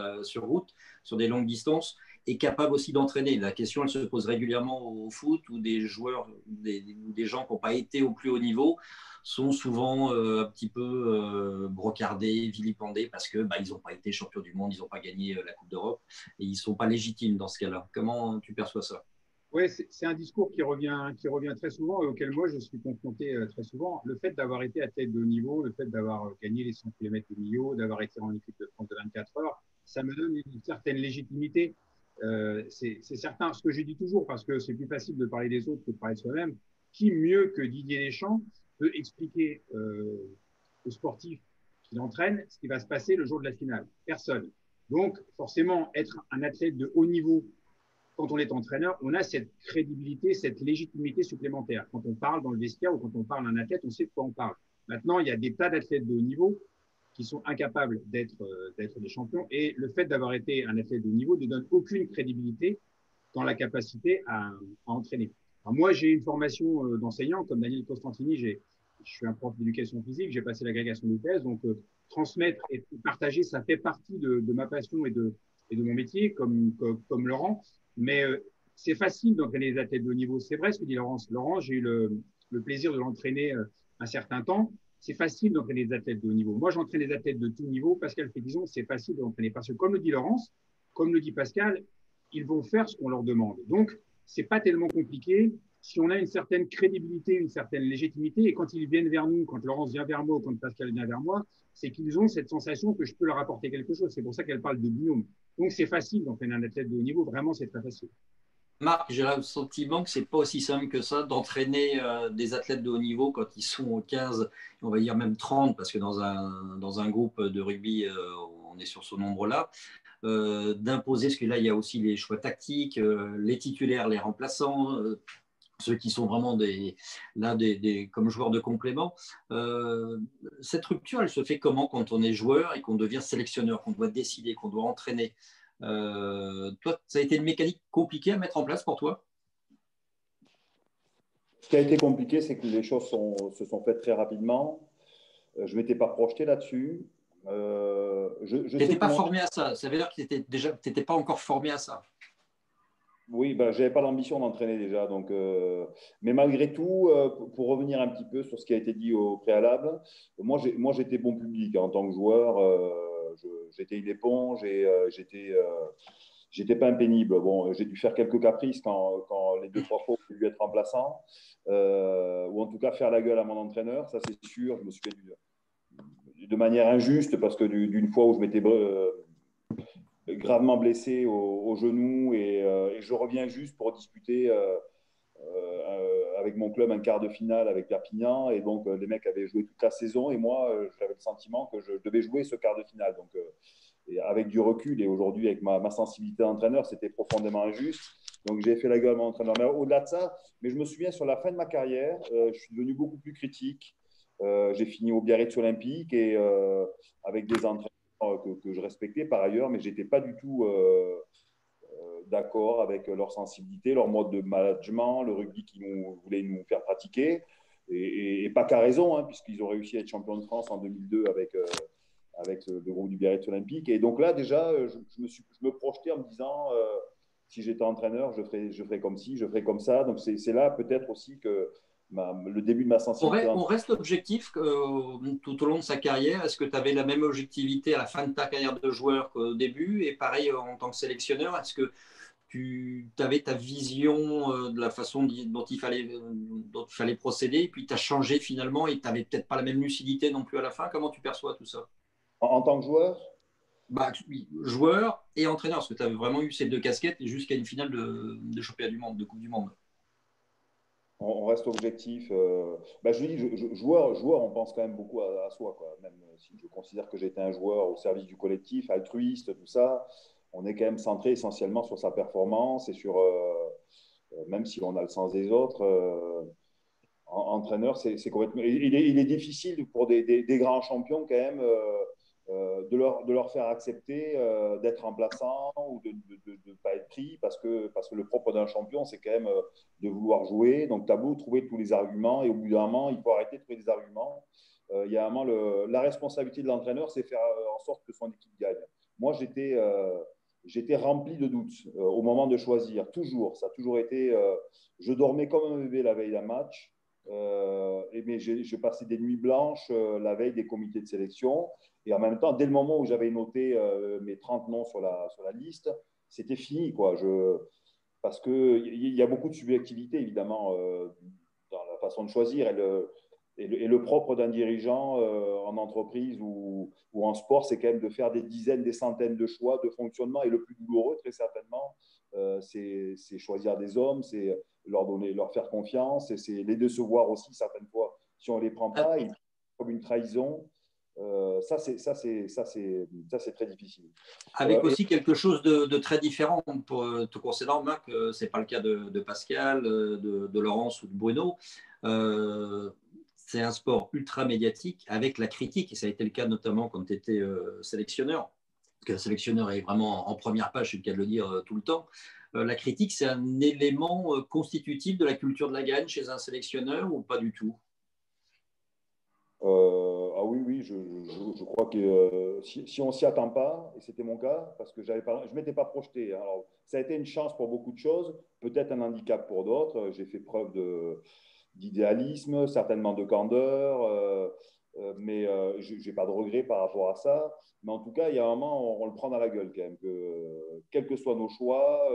route, sur des longues distances, est capable aussi d'entraîner? La question, elle se pose régulièrement au foot, où des joueurs, des gens qui n'ont pas été au plus haut niveau sont souvent un petit peu brocardés, vilipendés, parce que ils n'ont pas été champions du monde, ils n'ont pas gagné la Coupe d'Europe, et ils ne sont pas légitimes dans ce cas-là. Comment tu perçois ça? Oui, c'est un discours qui revient très souvent et auquel moi je suis confronté très souvent. Le fait d'avoir été athlète de haut niveau, le fait d'avoir gagné les 100 km de Millau, d'avoir été en équipe de France de 24 heures, ça me donne une certaine légitimité. C'est certain. Ce que je dis toujours, parce que c'est plus facile de parler des autres que de parler de soi-même, qui mieux que Didier Deschamps peut expliquer aux sportifs qui l'entraînent ce qui va se passer le jour de la finale? Personne. Donc, forcément, être un athlète de haut niveau quand on est entraîneur, on a cette crédibilité, cette légitimité supplémentaire. Quand on parle dans le vestiaire ou quand on parle d'un athlète, on sait de quoi on parle. Maintenant, il y a des tas d'athlètes de haut niveau qui sont incapables d'être des champions. Et le fait d'avoir été un athlète de haut niveau ne donne aucune crédibilité dans la capacité à entraîner. Alors moi, j'ai une formation d'enseignant, comme Daniel Costantini, je suis un prof d'éducation physique, j'ai passé l'agrégation d'EPS, donc transmettre et partager, ça fait partie de ma passion et de mon métier, comme Laurent. Mais c'est facile d'entraîner les athlètes de haut niveau. C'est vrai ce que dit Laurence. Laurence, j'ai eu le plaisir de l'entraîner un certain temps. c'est facile d'entraîner des athlètes de haut niveau. Moi, j'entraîne des athlètes de tout niveau. Pascal Fédizon, c'est facile d'entraîner parce que, comme le dit Laurence, comme le dit Pascal, ils vont faire ce qu'on leur demande. Donc, c'est pas tellement compliqué si on a une certaine crédibilité, une certaine légitimité. Et quand ils viennent vers nous, quand Laurence vient vers moi ou quand Pascal vient vers moi, c'est qu'ils ont cette sensation que je peux leur apporter quelque chose. C'est pour ça qu'elle parle de binôme. Donc, c'est facile d'entraîner un athlète de haut niveau. Vraiment, c'est très facile. Marc, j'ai le sentiment que c'est pas aussi simple que ça d'entraîner des athlètes de haut niveau quand ils sont 15, on va dire même 30, parce que dans un groupe de rugby, on est sur ce nombre-là, d'imposer, parce que là, il y a aussi les choix tactiques, les titulaires, les remplaçants, ceux qui sont vraiment comme joueurs de complément. Cette rupture, elle se fait comment quand on est joueur et qu'on devient sélectionneur, qu'on doit décider, qu'on doit entraîner? Toi, ça a été une mécanique compliquée à mettre en place pour toi? Ce qui a été compliqué, c'est que les choses se sont faites très rapidement. Je ne m'étais pas projeté là-dessus. Tu n'étais pas formé à ça. Ça veut dire que tu n'étais pas encore formé à ça. Oui, ben, je n'avais pas l'ambition d'entraîner déjà. Donc, mais malgré tout, pour revenir un petit peu sur ce qui a été dit au préalable, moi j'étais bon public en tant que joueur. J'étais une éponge et j'étais pas impénible. Bon, j'ai dû faire quelques caprices quand les 2-3 fois où j'ai dû être remplaçant, ou en tout cas faire la gueule à mon entraîneur, ça c'est sûr. Je me souviens de manière injuste parce que d'une fois où je m'étais gravement blessé au genou et je reviens juste pour disputer avec mon club un quart de finale avec Perpignan et donc les mecs avaient joué toute la saison et moi j'avais le sentiment que je devais jouer ce quart de finale. Donc et avec du recul et aujourd'hui avec ma sensibilité d'entraîneur, c'était profondément injuste. Donc j'ai fait la gueule à mon entraîneur. Mais au-delà de ça, mais je me souviens sur la fin de ma carrière, je suis devenu beaucoup plus critique. J'ai fini au Biarritz Olympique et avec des entraîneurs que je respectais par ailleurs, mais je n'étais pas du tout d'accord avec leur sensibilité, leur mode de management, le rugby qu'ils voulaient nous faire pratiquer. Et pas qu'à raison, hein, puisqu'ils ont réussi à être champions de France en 2002 avec le groupe du Biarritz Olympique. Et donc là, déjà, je me projetais en me disant, si j'étais entraîneur, je ferais comme ci, je ferais comme ça. Donc c'est là peut-être aussi que le début de ma sensibilité. On reste objectif tout au long de sa carrière. Est-ce que tu avais la même objectivité à la fin de ta carrière de joueur qu'au début? Et pareil en tant que sélectionneur, est-ce que tu avais ta vision de la façon dont il fallait procéder, et puis tu as changé finalement et tu n'avais peut-être pas la même lucidité non plus à la fin? Comment tu perçois tout ça? En tant que joueur? Joueur et entraîneur, parce que tu avais vraiment eu ces deux casquettes jusqu'à une finale de championnat du monde, de Coupe du Monde. On reste objectif. Je dis, joueur, on pense quand même beaucoup à soi, quoi. Même si je considère que j'étais un joueur au service du collectif, altruiste, tout ça, on est quand même centré essentiellement sur sa performance et sur, même si on a le sens des autres, entraîneur, c'est complètement. Il est difficile pour des grands champions quand même de leur faire accepter d'être remplaçant ou de ne pas être pris parce que le propre d'un champion, c'est quand même de vouloir jouer. Donc, tu as beau trouver tous les arguments et au bout d'un moment, il faut arrêter de trouver des arguments. Il y a un moment, la responsabilité de l'entraîneur, c'est faire en sorte que son équipe gagne. Moi, j'étais rempli de doutes au moment de choisir, toujours. Ça a toujours été. Je dormais comme un bébé la veille d'un match. Mais je passais des nuits blanches la veille des comités de sélection. Et en même temps, dès le moment où j'avais noté mes 30 noms sur la liste, c'était fini, quoi. Parce qu'il y a beaucoup de subjectivité, évidemment, dans la façon de choisir. Et le propre d'un dirigeant en entreprise ou en sport, c'est quand même de faire des dizaines, des centaines de choix de fonctionnement. Et le plus douloureux, très certainement, c'est choisir des hommes, c'est leur faire confiance, et c'est les décevoir aussi certaines fois. Si on ne les prend pas, comme une trahison. Ça, c'est très difficile. Avec aussi quelque chose de très différent pour te concernant, Marc, ce n'est pas le cas de Pascal, de Laurence ou de Bruno. C'est un sport ultra médiatique avec la critique, et ça a été le cas notamment quand tu étais sélectionneur, parce que le sélectionneur est vraiment en première page, c'est le cas de le dire tout le temps. La critique, c'est un élément constitutif de la culture de la gagne chez un sélectionneur ou pas du tout? Ah oui, je crois que si on ne s'y attend pas, et c'était mon cas, parce que je ne m'étais pas projeté. Alors, ça a été une chance pour beaucoup de choses, peut-être un handicap pour d'autres. J'ai fait preuve d'idéalisme, certainement de candeur. Mais je n'ai pas de regret par rapport à ça. Mais en tout cas, il y a un moment, on le prend dans la gueule quand même. Quels que soient nos choix,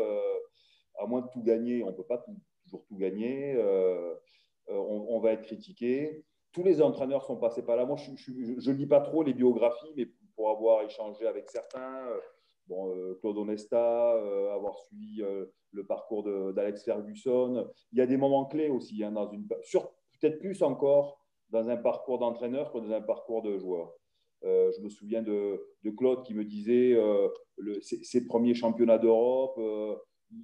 à moins de tout gagner, on ne peut pas toujours tout gagner. On va être critiqué. Tous les entraîneurs sont passés par là. Moi, je ne lis pas trop les biographies, mais pour avoir échangé avec certains, Claude Onesta, avoir suivi le parcours d'Alex Ferguson, il y a des moments clés aussi, hein, peut-être plus encore dans un parcours d'entraîneur que dans un parcours de joueur. Je me souviens de Claude qui me disait ses premiers championnats d'Europe,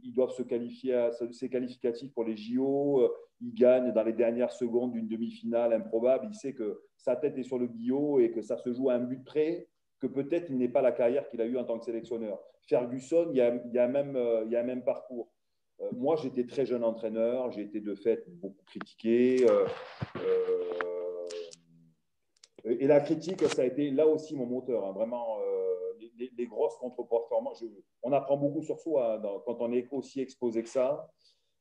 ils doivent se qualifier, ses qualificatifs pour les JO, il gagne dans les dernières secondes d'une demi-finale improbable, il sait que sa tête est sur le billot et que ça se joue à un but près, que peut-être il n'est pas la carrière qu'il a eue en tant que sélectionneur. Ferguson, il y a un même parcours. Moi, j'étais très jeune entraîneur, j'ai été de fait beaucoup critiqué. Et la critique, ça a été là aussi mon moteur, hein, vraiment. Les grosses contre-performances, on apprend beaucoup sur soi hein, quand on est aussi exposé que ça.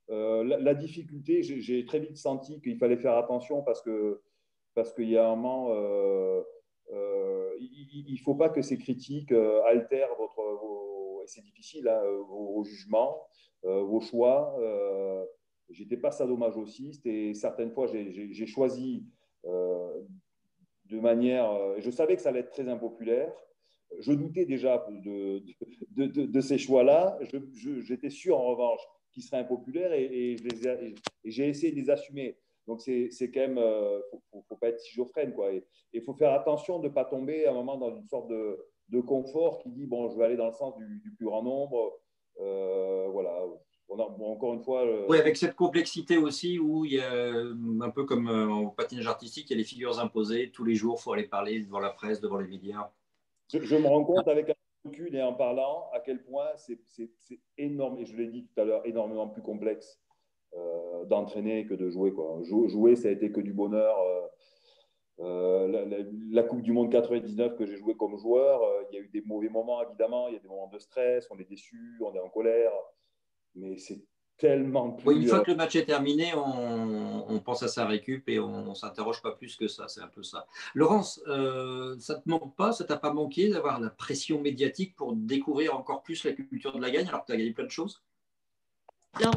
La difficulté, j'ai très vite senti qu'il fallait faire attention parce qu'il y a un moment, il ne faut pas que ces critiques altèrent c'est difficile, hein, vos jugements, vos choix. Je n'étais pas sadomasochiste et certaines fois, j'ai choisi de manière… je savais que ça allait être très impopulaire. Je doutais déjà de ces choix-là. J'étais sûr, en revanche, qu'ils seraient impopulaires et j'ai essayé de les assumer. Donc, c'est quand même… faut pas être schizophrène, quoi. Et il faut faire attention de ne pas tomber à un moment dans une sorte de confort qui dit, bon, je vais aller dans le sens du plus grand nombre. Voilà. Encore une fois… Oui, avec cette complexité aussi où il y a un peu comme en patinage artistique, il y a les figures imposées. Tous les jours, il faut aller parler devant la presse, devant les médias. Je me rends compte avec un recul et en parlant à quel point c'est énorme, et je l'ai dit tout à l'heure, énormément plus complexe d'entraîner que de jouer, quoi. Jouer, ça a été que du bonheur. La Coupe du Monde 99 que j'ai joué comme joueur, il y a eu des mauvais moments, évidemment. Il y a des moments de stress, on est déçu, on est en colère. Mais c'est tellement plus… Oui, une fois que le match est terminé, on pense à sa récup et on ne s'interroge pas plus que ça. C'est un peu ça. Laurence, ça ne te manque pas, ça ne t'a pas manqué d'avoir la pression médiatique pour découvrir encore plus la culture de la gagne alors que tu as gagné plein de choses? Alors,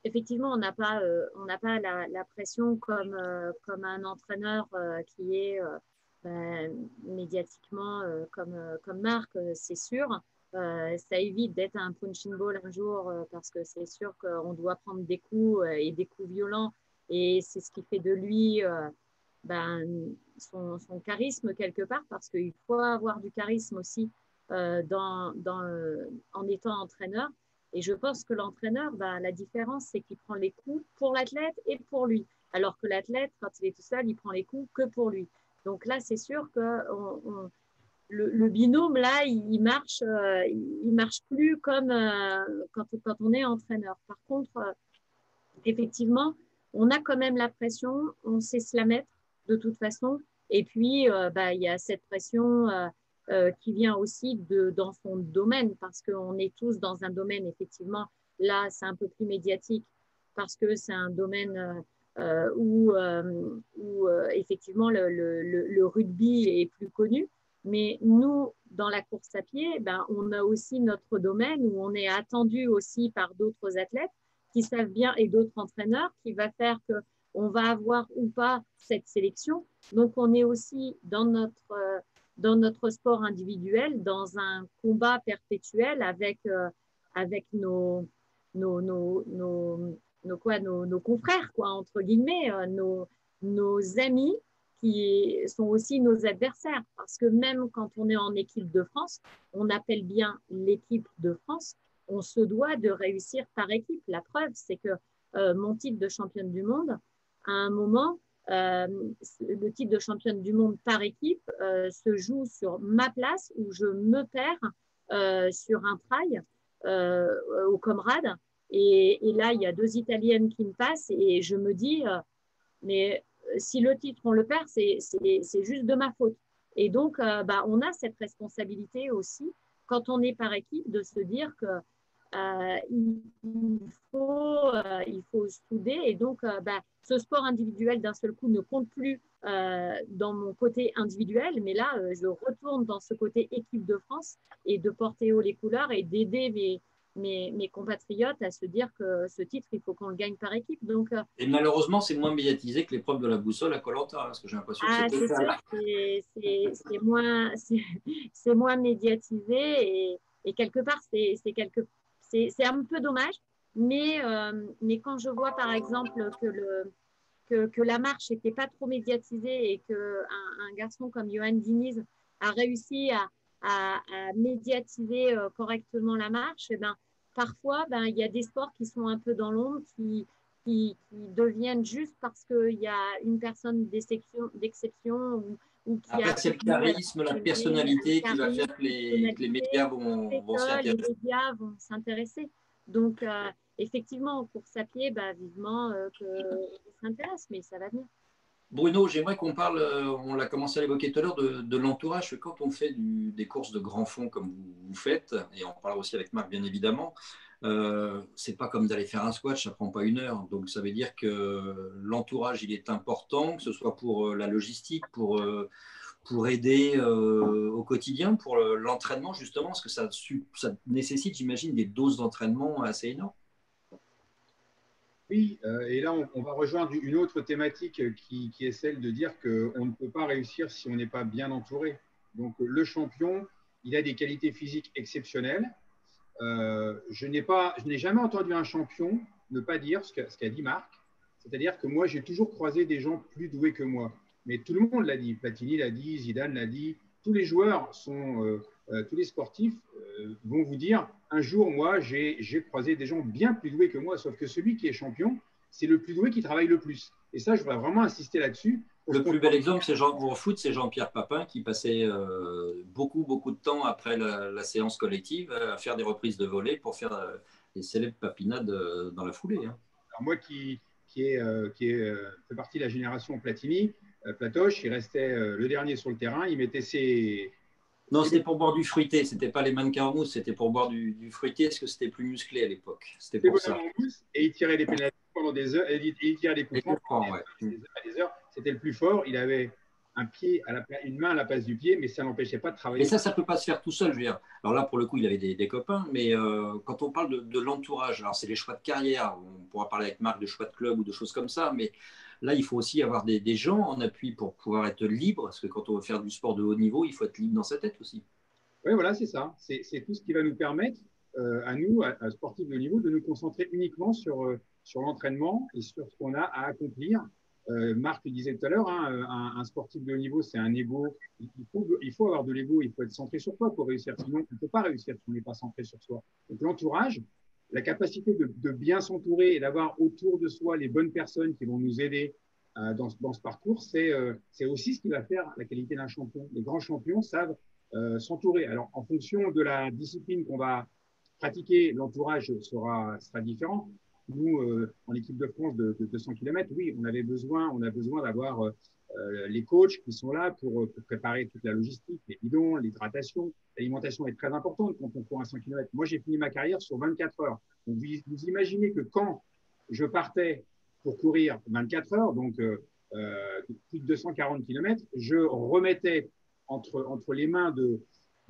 effectivement, on n'a pas la pression comme un entraîneur qui est médiatiquement comme Marc, c'est sûr. Ça évite d'être un punching ball un jour parce que c'est sûr qu'on doit prendre des coups et des coups violents et c'est ce qui fait de lui son charisme quelque part parce qu'il faut avoir du charisme aussi en étant entraîneur. Et je pense que l'entraîneur, la différence, c'est qu'il prend les coups pour l'athlète et pour lui. Alors que l'athlète, quand il est tout seul, il prend les coups que pour lui. Donc là, c'est sûr que le binôme, là, il marche plus comme quand on est entraîneur. Par contre, effectivement, on a quand même la pression, on sait se la mettre de toute façon. Et puis, il y a cette pression qui vient aussi dans son domaine, parce qu'on est tous dans un domaine, effectivement, là, c'est un peu plus médiatique, parce que c'est un domaine où effectivement, le rugby est plus connu. Mais nous, dans la course à pied, on a aussi notre domaine où on est attendu aussi par d'autres athlètes qui savent bien et d'autres entraîneurs qui va faire qu'on va avoir ou pas cette sélection. Donc, on est aussi dans notre sport individuel, dans un combat perpétuel avec nos confrères, quoi, entre guillemets, nos amis qui sont aussi nos adversaires. Parce que même quand on est en équipe de France, on appelle bien l'équipe de France, on se doit de réussir par équipe. La preuve, c'est que mon titre de championne du monde, à un moment, le titre de championne du monde par équipe se joue sur ma place où je me perds sur un trail au Comrades. Et là, il y a 2 Italiennes qui me passent et je me dis, mais si le titre, on le perd, c'est juste de ma faute. Et donc, on a cette responsabilité aussi, quand on est par équipe, de se dire que il faut souder. Et donc, ce sport individuel d'un seul coup ne compte plus dans mon côté individuel, mais là, je retourne dans ce côté équipe de France et de porter haut les couleurs et d'aider mes compatriotes à se dire que ce titre, il faut qu'on le gagne par équipe. Donc, et malheureusement, c'est moins médiatisé que l'épreuve de la boussole à Koh-Lanta, parce que j'ai l'impression que c'est sûr, c'est moins médiatisé et quelque part, c'est un peu dommage. Mais quand je vois, par exemple, que la marche n'était pas trop médiatisée et qu'un garçon comme Johan Diniz a réussi à médiatiser correctement la marche, et ben, parfois, il y a des sports qui sont un peu dans l'ombre, qui deviennent juste parce qu'il y a une personne d'exception ou qui après, a c'est le charisme, la personnalité qui va faire que les médias vont s'y intéresser. Les médias vont s'intéresser. Donc, effectivement, en course à pied, vivement qu'ils s'intéressent, mais ça va venir. Bruno, j'aimerais qu'on parle, on l'a commencé à l'évoquer tout à l'heure, de l'entourage. Quand on fait des courses de grands fonds comme vous faites, et on parle aussi avec Marc bien évidemment, c'est pas comme d'aller faire un squash, ça prend pas 1 heure. Donc ça veut dire que l'entourage, il est important, que ce soit pour la logistique, pour aider au quotidien, pour l'entraînement justement, parce que ça nécessite, j'imagine, des doses d'entraînement assez énormes. Oui, et là, on va rejoindre une autre thématique qui est celle de dire qu'on ne peut pas réussir si on n'est pas bien entouré. Donc, le champion, il a des qualités physiques exceptionnelles. Je n'ai jamais entendu un champion ne pas dire ce qu'a dit Marc, c'est-à-dire que moi, j'ai toujours croisé des gens plus doués que moi. Mais tout le monde l'a dit. Platini l'a dit, Zidane l'a dit. Tous les joueurs tous les sportifs vont vous dire un jour, moi, j'ai croisé des gens bien plus doués que moi, sauf que celui qui est champion, c'est le plus doué qui travaille le plus. Et ça, je voudrais vraiment insister là-dessus. Le plus bel exemple, au foot, c'est Jean-Pierre Papin qui passait beaucoup de temps après la séance collective à faire des reprises de volée pour faire les célèbres papinades dans la foulée. Hein. Alors moi qui fait partie de la génération Platini, Platoche, il restait le dernier sur le terrain, il mettait ses... Non, c'était pour boire du fruité, c'était pas les mannequins en mousse, c'était pour boire du fruité parce que c'était plus musclé à l'époque. C'était pour ça. Et il tirait des pénalités pendant des heures, et il tirait des coups francs pendant des heures. C'était le plus fort, il avait une main à la place du pied, mais ça n'empêchait pas de travailler. Mais ça ne peut pas se faire tout seul, je veux dire. Alors là, pour le coup, il avait des copains, mais quand on parle de l'entourage, alors c'est les choix de carrière, on pourra parler avec Marc de choix de club ou de choses comme ça, mais là, il faut aussi avoir des gens en appui pour pouvoir être libre, parce que quand on veut faire du sport de haut niveau, il faut être libre dans sa tête aussi. Oui, voilà, c'est ça. C'est tout ce qui va nous permettre, à nous, à sportifs de haut niveau, de nous concentrer uniquement sur l'entraînement et sur ce qu'on a à accomplir. Marc le disait tout à l'heure, hein, un sportif de haut niveau, c'est un ego. Il faut avoir de l'ego, il faut être centré sur soi pour réussir. Sinon, on ne peut pas réussir si on n'est pas centré sur soi. Donc l'entourage, la capacité de bien s'entourer et d'avoir autour de soi les bonnes personnes qui vont nous aider dans ce parcours, c'est aussi ce qui va faire la qualité d'un champion. Les grands champions savent s'entourer. Alors, en fonction de la discipline qu'on va pratiquer, l'entourage sera différent. Nous, en équipe de France de 200 km, oui, on a besoin d'avoir les coachs qui sont là pour préparer toute la logistique, les bidons, l'hydratation. L'alimentation est très importante quand on court un 100 km. Moi, j'ai fini ma carrière sur 24 heures. Donc, vous imaginez que quand je partais pour courir 24 heures, donc plus de 240 km, je remettais entre les mains de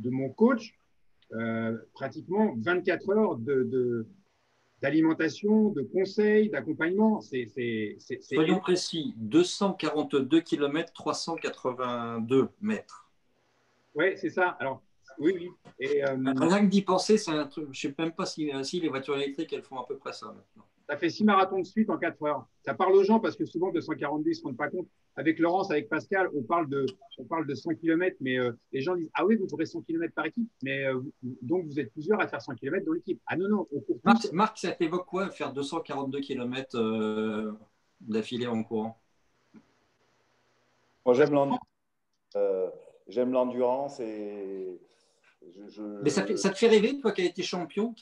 mon coach pratiquement 24 heures d'alimentation, de conseils, d'accompagnement. Soyons précis, 242 km, 382 mètres. Oui, c'est ça. Alors, oui. Et, rien que d'y penser, c'est un truc. Je ne sais même pas si les voitures électriques, elles font à peu près ça maintenant. Ça fait 6 marathons de suite en 4 heures. Ça parle aux gens parce que souvent, 242, ils ne se rendent pas compte. Avec Laurence, avec Pascal, on parle de 100 km, mais les gens disent « Ah oui, vous courez 100 km par équipe, mais donc vous êtes plusieurs à faire 100 km dans l'équipe. » Ah non, on court tous. Marc, ça t'évoque quoi, faire 242 km d'affilée en courant? Moi, j'aime l'endurance et… Mais ça te fait rêver, toi qui as été champion,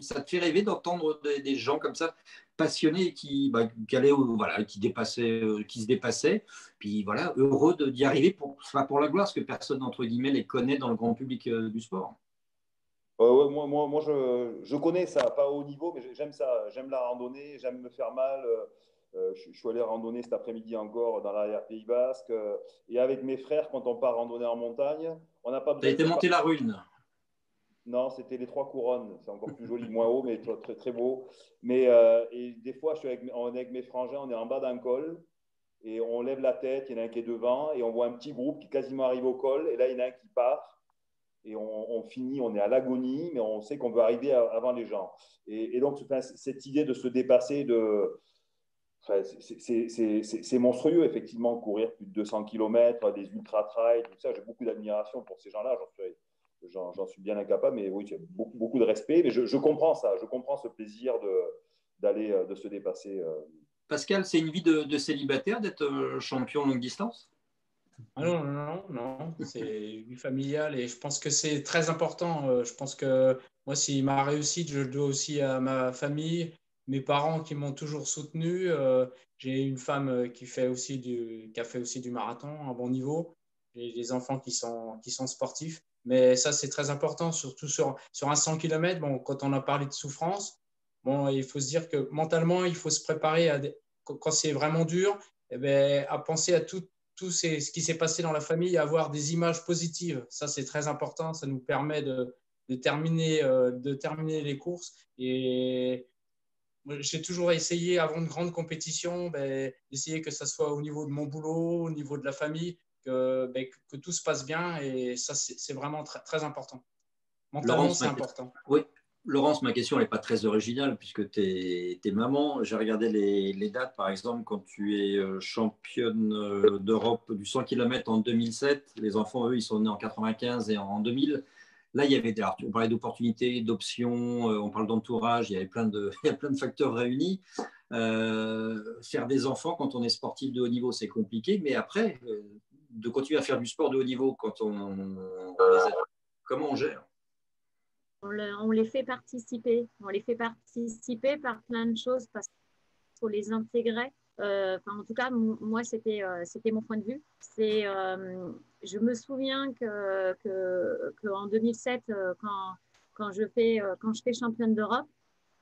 ça te fait rêver d'entendre des gens comme ça, passionnés, qui se dépassaient, puis voilà, heureux d'y arriver, pas pour la gloire, parce que personne, entre guillemets, les connaît dans le grand public du sport. Ouais, moi je connais ça, pas au haut niveau, mais j'aime ça. J'aime la randonnée, j'aime me faire mal. Je suis allé randonner cet après-midi encore dans l'arrière-Pays Basque. Et avec mes frères, quand on part randonner en montagne, on n'a pas Tu as besoin de été se monter la Rune. Non, c'était les Trois Couronnes. C'est encore plus joli, moins haut, mais très, très beau. Mais et des fois, on est avec mes frangins, on est en bas d'un col et on lève la tête, il y en a un qui est devant et on voit un petit groupe qui quasiment arrive au col. Et là, il y en a un qui part et on finit, on est à l'agonie, mais on sait qu'on veut arriver avant les gens. Et donc, cette idée de se dépasser, enfin, c'est monstrueux, effectivement, courir plus de 200 km, des ultra-trails, tout ça. J'ai beaucoup d'admiration pour ces gens-là. J'en suis bien incapable, mais oui, j'ai beaucoup de respect. Mais je comprends ça, je comprends ce plaisir de se dépasser. Pascal, c'est une vie de célibataire d'être champion longue distance? Ah non, non, non, non, c'est une vie familiale et je pense que c'est très important. Je pense que moi, si ma réussite, je le dois aussi à ma famille, mes parents qui m'ont toujours soutenu. J'ai une femme qui a fait aussi du marathon à bon niveau. J'ai des enfants qui sont sportifs. Mais ça, c'est très important, surtout sur un 100 km. Bon, quand on a parlé de souffrance, bon, il faut se dire que mentalement, il faut se préparer quand c'est vraiment dur, eh ben, à penser à ce qui s'est passé dans la famille, avoir des images positives. Ça, c'est très important. Ça nous permet de terminer les courses. Et j'ai toujours essayé, avant une grande compétition, d'essayer que ça soit au niveau de mon boulot, au niveau de la famille, que tout se passe bien. Et ça, c'est vraiment très, très important. Mentalement, c'est important. Oui. Laurence, ma question n'est pas très originale puisque tu es maman. J'ai regardé les dates, par exemple, quand tu es championne d'Europe du 100 km en 2007. Les enfants, eux, ils sont nés en 95 et en 2000. Là, il y avait, alors, on parlait d'opportunités, d'options, on parle d'entourage, il y avait il y a plein de facteurs réunis. Faire des enfants quand on est sportif de haut niveau, c'est compliqué, mais après, de continuer à faire du sport de haut niveau quand on les a, comment on gère? On les fait participer. On les fait participer par plein de choses parce qu'il faut les intégrer. En tout cas, moi, c'était mon point de vue. Je me souviens qu'en 2007, quand je fais championne d'Europe,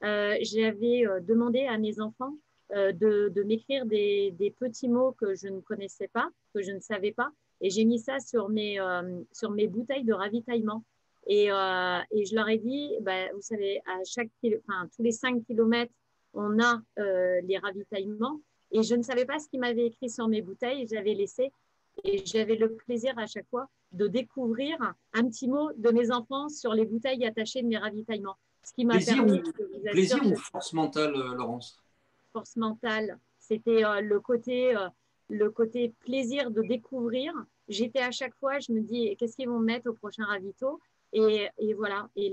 j'avais demandé à mes enfants de m'écrire des petits mots que je ne connaissais pas, que je ne savais pas. Et j'ai mis ça sur mes bouteilles de ravitaillement. Et je leur ai dit, vous savez, tous les 5 kilomètres, on a les ravitaillements. Et je ne savais pas ce qu'ils m'avaient écrit sur mes bouteilles. J'avais laissé. Et j'avais le plaisir à chaque fois de découvrir un petit mot de mes enfants sur les bouteilles attachées de mes ravitaillements. Ce qui m'a permis plaisir ou force mentale, Laurence? Force mentale. C'était le côté plaisir de découvrir. J'étais à chaque fois, je me dis, qu'est-ce qu'ils vont mettre au prochain ravito? Et voilà. Et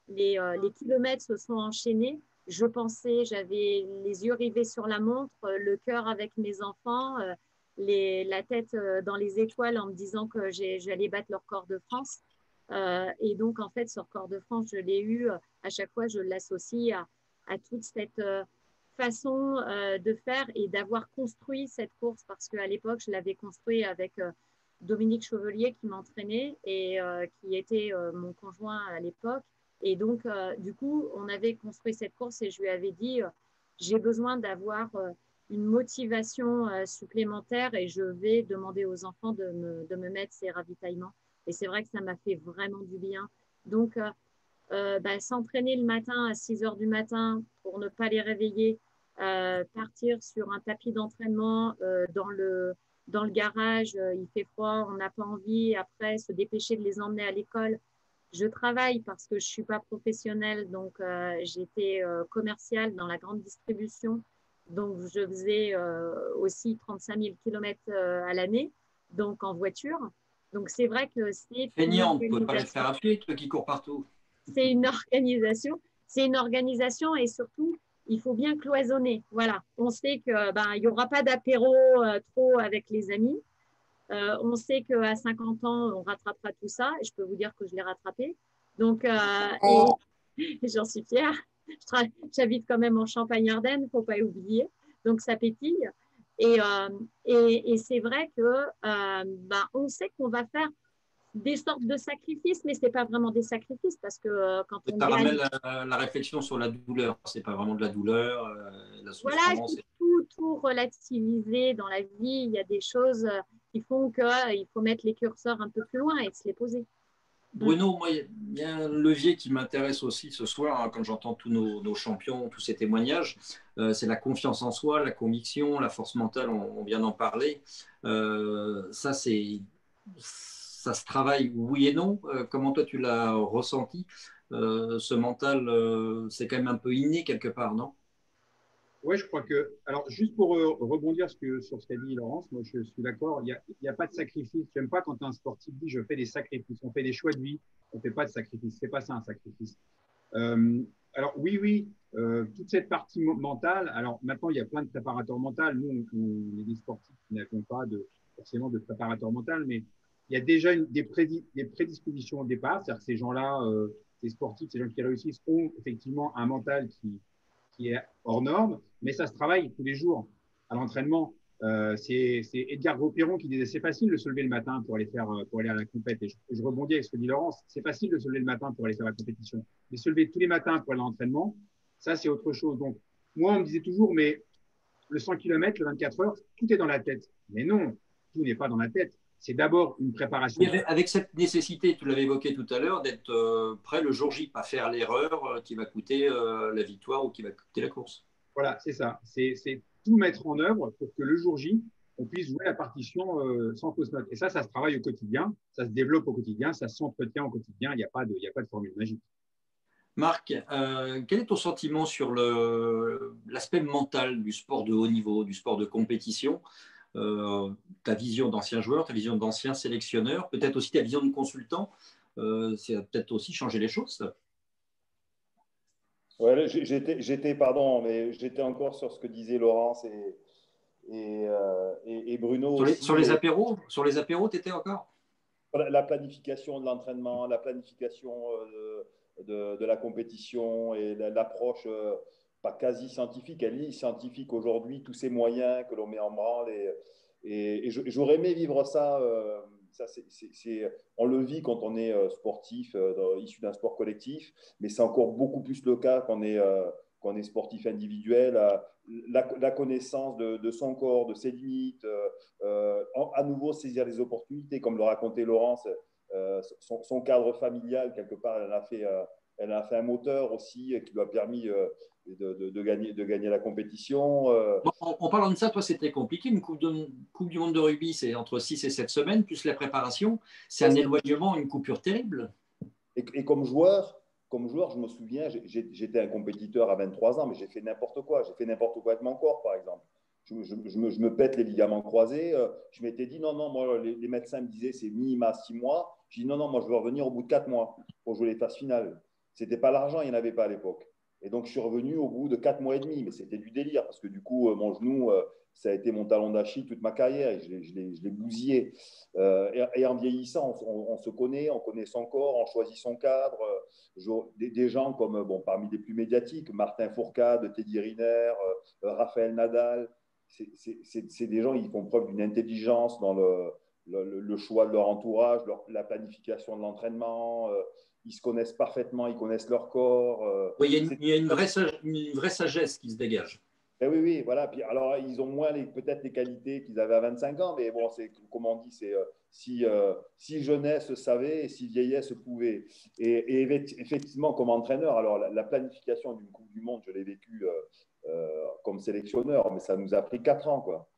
les kilomètres se sont enchaînés. Je pensais, j'avais les yeux rivés sur la montre, le cœur avec mes enfants, la tête dans les étoiles en me disant que j'allais battre leur record de France. Et donc, en fait, ce record de France, je l'ai eu, à chaque fois, je l'associe à toute cette façon de faire et d'avoir construit cette course parce qu'à l'époque, je l'avais construit avec Dominique Chevelier qui m'entraînait et qui était mon conjoint à l'époque. Et donc, du coup, on avait construit cette course et je lui avais dit, j'ai besoin d'avoir une motivation supplémentaire et je vais demander aux enfants de me mettre ces ravitaillements. Et c'est vrai que ça m'a fait vraiment du bien. Donc, s'entraîner le matin à 6 heures du matin pour ne pas les réveiller, partir sur un tapis d'entraînement dans le garage, il fait froid, on n'a pas envie, après se dépêcher de les emmener à l'école. Je travaille parce que je ne suis pas professionnelle, donc j'étais commerciale dans la grande distribution. Donc, je faisais aussi 35 000 km à l'année, donc en voiture. Donc, c'est vrai que c'est… Feignante, tu ne peux pas les faire à pied, toi qui cours partout. C'est une organisation. C'est une organisation et surtout, il faut bien cloisonner. Voilà. On sait qu'il n'y aura pas d'apéro trop avec les amis. On sait qu'à 50 ans, on rattrapera tout ça. Et je peux vous dire que je l'ai rattrapé. Donc, et j'en suis fière. J'habite quand même en Champagne-Ardenne, il ne faut pas oublier. Donc, ça pétille. Et c'est vrai que on sait qu'on va faire des sortes de sacrifices, mais ce n'est pas vraiment des sacrifices parce que quand on Ça gagne… ramène la réflexion sur la douleur. Ce n'est pas vraiment de la douleur, la Voilà, il souffrance. faut tout relativiser dans la vie. Il y a des choses qui font qu'il faut mettre les curseurs un peu plus loin et se les poser. Bruno, moi, il y a un levier qui m'intéresse aussi ce soir, hein, quand j'entends tous nos champions, tous ces témoignages, c'est la confiance en soi, la conviction, la force mentale, on vient d'en parler. Ça se travaille, oui et non. Comment toi, tu l'as ressenti? Ce mental, c'est quand même un peu inné quelque part, non? Oui, je crois que. Alors, juste pour rebondir sur ce qu'a dit Laurence, moi je suis d'accord, il y a pas de sacrifice. Je n'aime pas quand un sportif dit je fais des sacrifices. On fait des choix de vie, on ne fait pas de sacrifice. C'est pas ça un sacrifice. Euh, alors, oui, toute cette partie mentale. Alors, maintenant, il y a plein de préparateurs mentaux. Nous, on est des sportifs qui n'avons pas forcément de préparateur mental, mais il y a déjà des prédispositions au départ. C'est-à-dire que ces gens-là, ces sportifs, ces gens qui réussissent, ont effectivement un mental qui est hors norme, mais ça se travaille tous les jours à l'entraînement. C'est Edgar Gros-Piron qui disait c'est facile de se lever le matin pour aller à la compète. Et je rebondis avec ce que dit Laurence, c'est facile de se lever le matin pour aller faire la compétition. Mais se lever tous les matins pour aller à l'entraînement, ça c'est autre chose. Donc moi on me disait toujours mais le 100 km, le 24 heures, tout est dans la tête. Mais non, tout n'est pas dans la tête. C'est d'abord une préparation. Avec cette nécessité, tu l'avais évoqué tout à l'heure, d'être prêt le jour J, pas faire l'erreur qui va coûter la victoire ou qui va coûter la course. Voilà, c'est ça. C'est tout mettre en œuvre pour que le jour J, on puisse jouer la partition sans fausse note. Et ça se travaille au quotidien, ça se développe au quotidien, ça s'entretient au quotidien. Il n'y a pas de formule magique. Marc, quel est ton sentiment sur l'aspect mental du sport de haut niveau, du sport de compétition? Ta vision d'ancien joueur, ta vision d'ancien sélectionneur, peut-être aussi ta vision de consultant, c'est peut-être aussi changer les choses, ça. Ouais, pardon, mais j'étais encore sur ce que disaient Laurence et Bruno aussi. Sur les apéros, tu étais encore? La planification de l'entraînement, la planification de la compétition et l'approche pas quasi scientifique, elle est scientifique aujourd'hui, tous ces moyens que l'on met en branle. Et j'aurais aimé vivre ça. Ça on le vit quand on est sportif, issu d'un sport collectif, mais c'est encore beaucoup plus le cas quand on est sportif individuel. La connaissance de son corps, de ses limites, à nouveau saisir les opportunités, comme le racontait Laurence, son cadre familial, quelque part, elle a fait un moteur aussi qui lui a permis de gagner la compétition. En parlant de ça, toi, c'était compliqué. Une coupe du monde de rugby, c'est entre 6 et 7 semaines, plus la préparation. C'est un éloignement, une coupure terrible. Et comme joueur, je me souviens, j'étais un compétiteur à 23 ans, mais j'ai fait n'importe quoi. J'ai fait n'importe quoi avec mon corps, par exemple. Je me pète les ligaments croisés. Je m'étais dit, non, moi, les médecins me disaient, c'est minima 6 mois. J'ai dit, non, moi, je veux revenir au bout de 4 mois pour jouer les phases finales. Ce n'était pas l'argent, il n'y en avait pas à l'époque. Et donc, je suis revenu au bout de 4 mois et demi, mais c'était du délire parce que du coup, mon genou, ça a été mon talon d'Achille toute ma carrière et je l'ai bousillé. Et en vieillissant, on se connaît, on connaît son corps, on choisit son cadre. Des gens comme, parmi les plus médiatiques, Martin Fourcade, Teddy Riner, Raphaël Nadal, c'est des gens qui font preuve d'une intelligence dans le choix de leur entourage, la planification de l'entraînement. Ils se connaissent parfaitement, ils connaissent leur corps. Oui, il y a une vraie sagesse qui se dégage. Et oui, voilà. Puis, alors, ils ont moins peut-être les qualités qu'ils avaient à 25 ans, mais bon, c'est comme on dit, c'est si jeunesse savait et si vieillesse pouvait. Et effectivement, comme entraîneur, alors la planification d'une Coupe du Monde, je l'ai vécu comme sélectionneur, mais ça nous a pris 4 ans, quoi.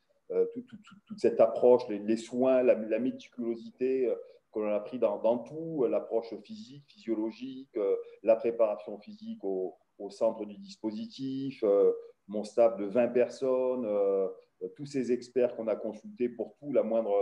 Toute cette approche, les soins, la méticulosité que l'on a pris dans tout, l'approche physique, physiologique, la préparation physique au centre du dispositif, mon staff de 20 personnes, tous ces experts qu'on a consultés pour tout, la moindre…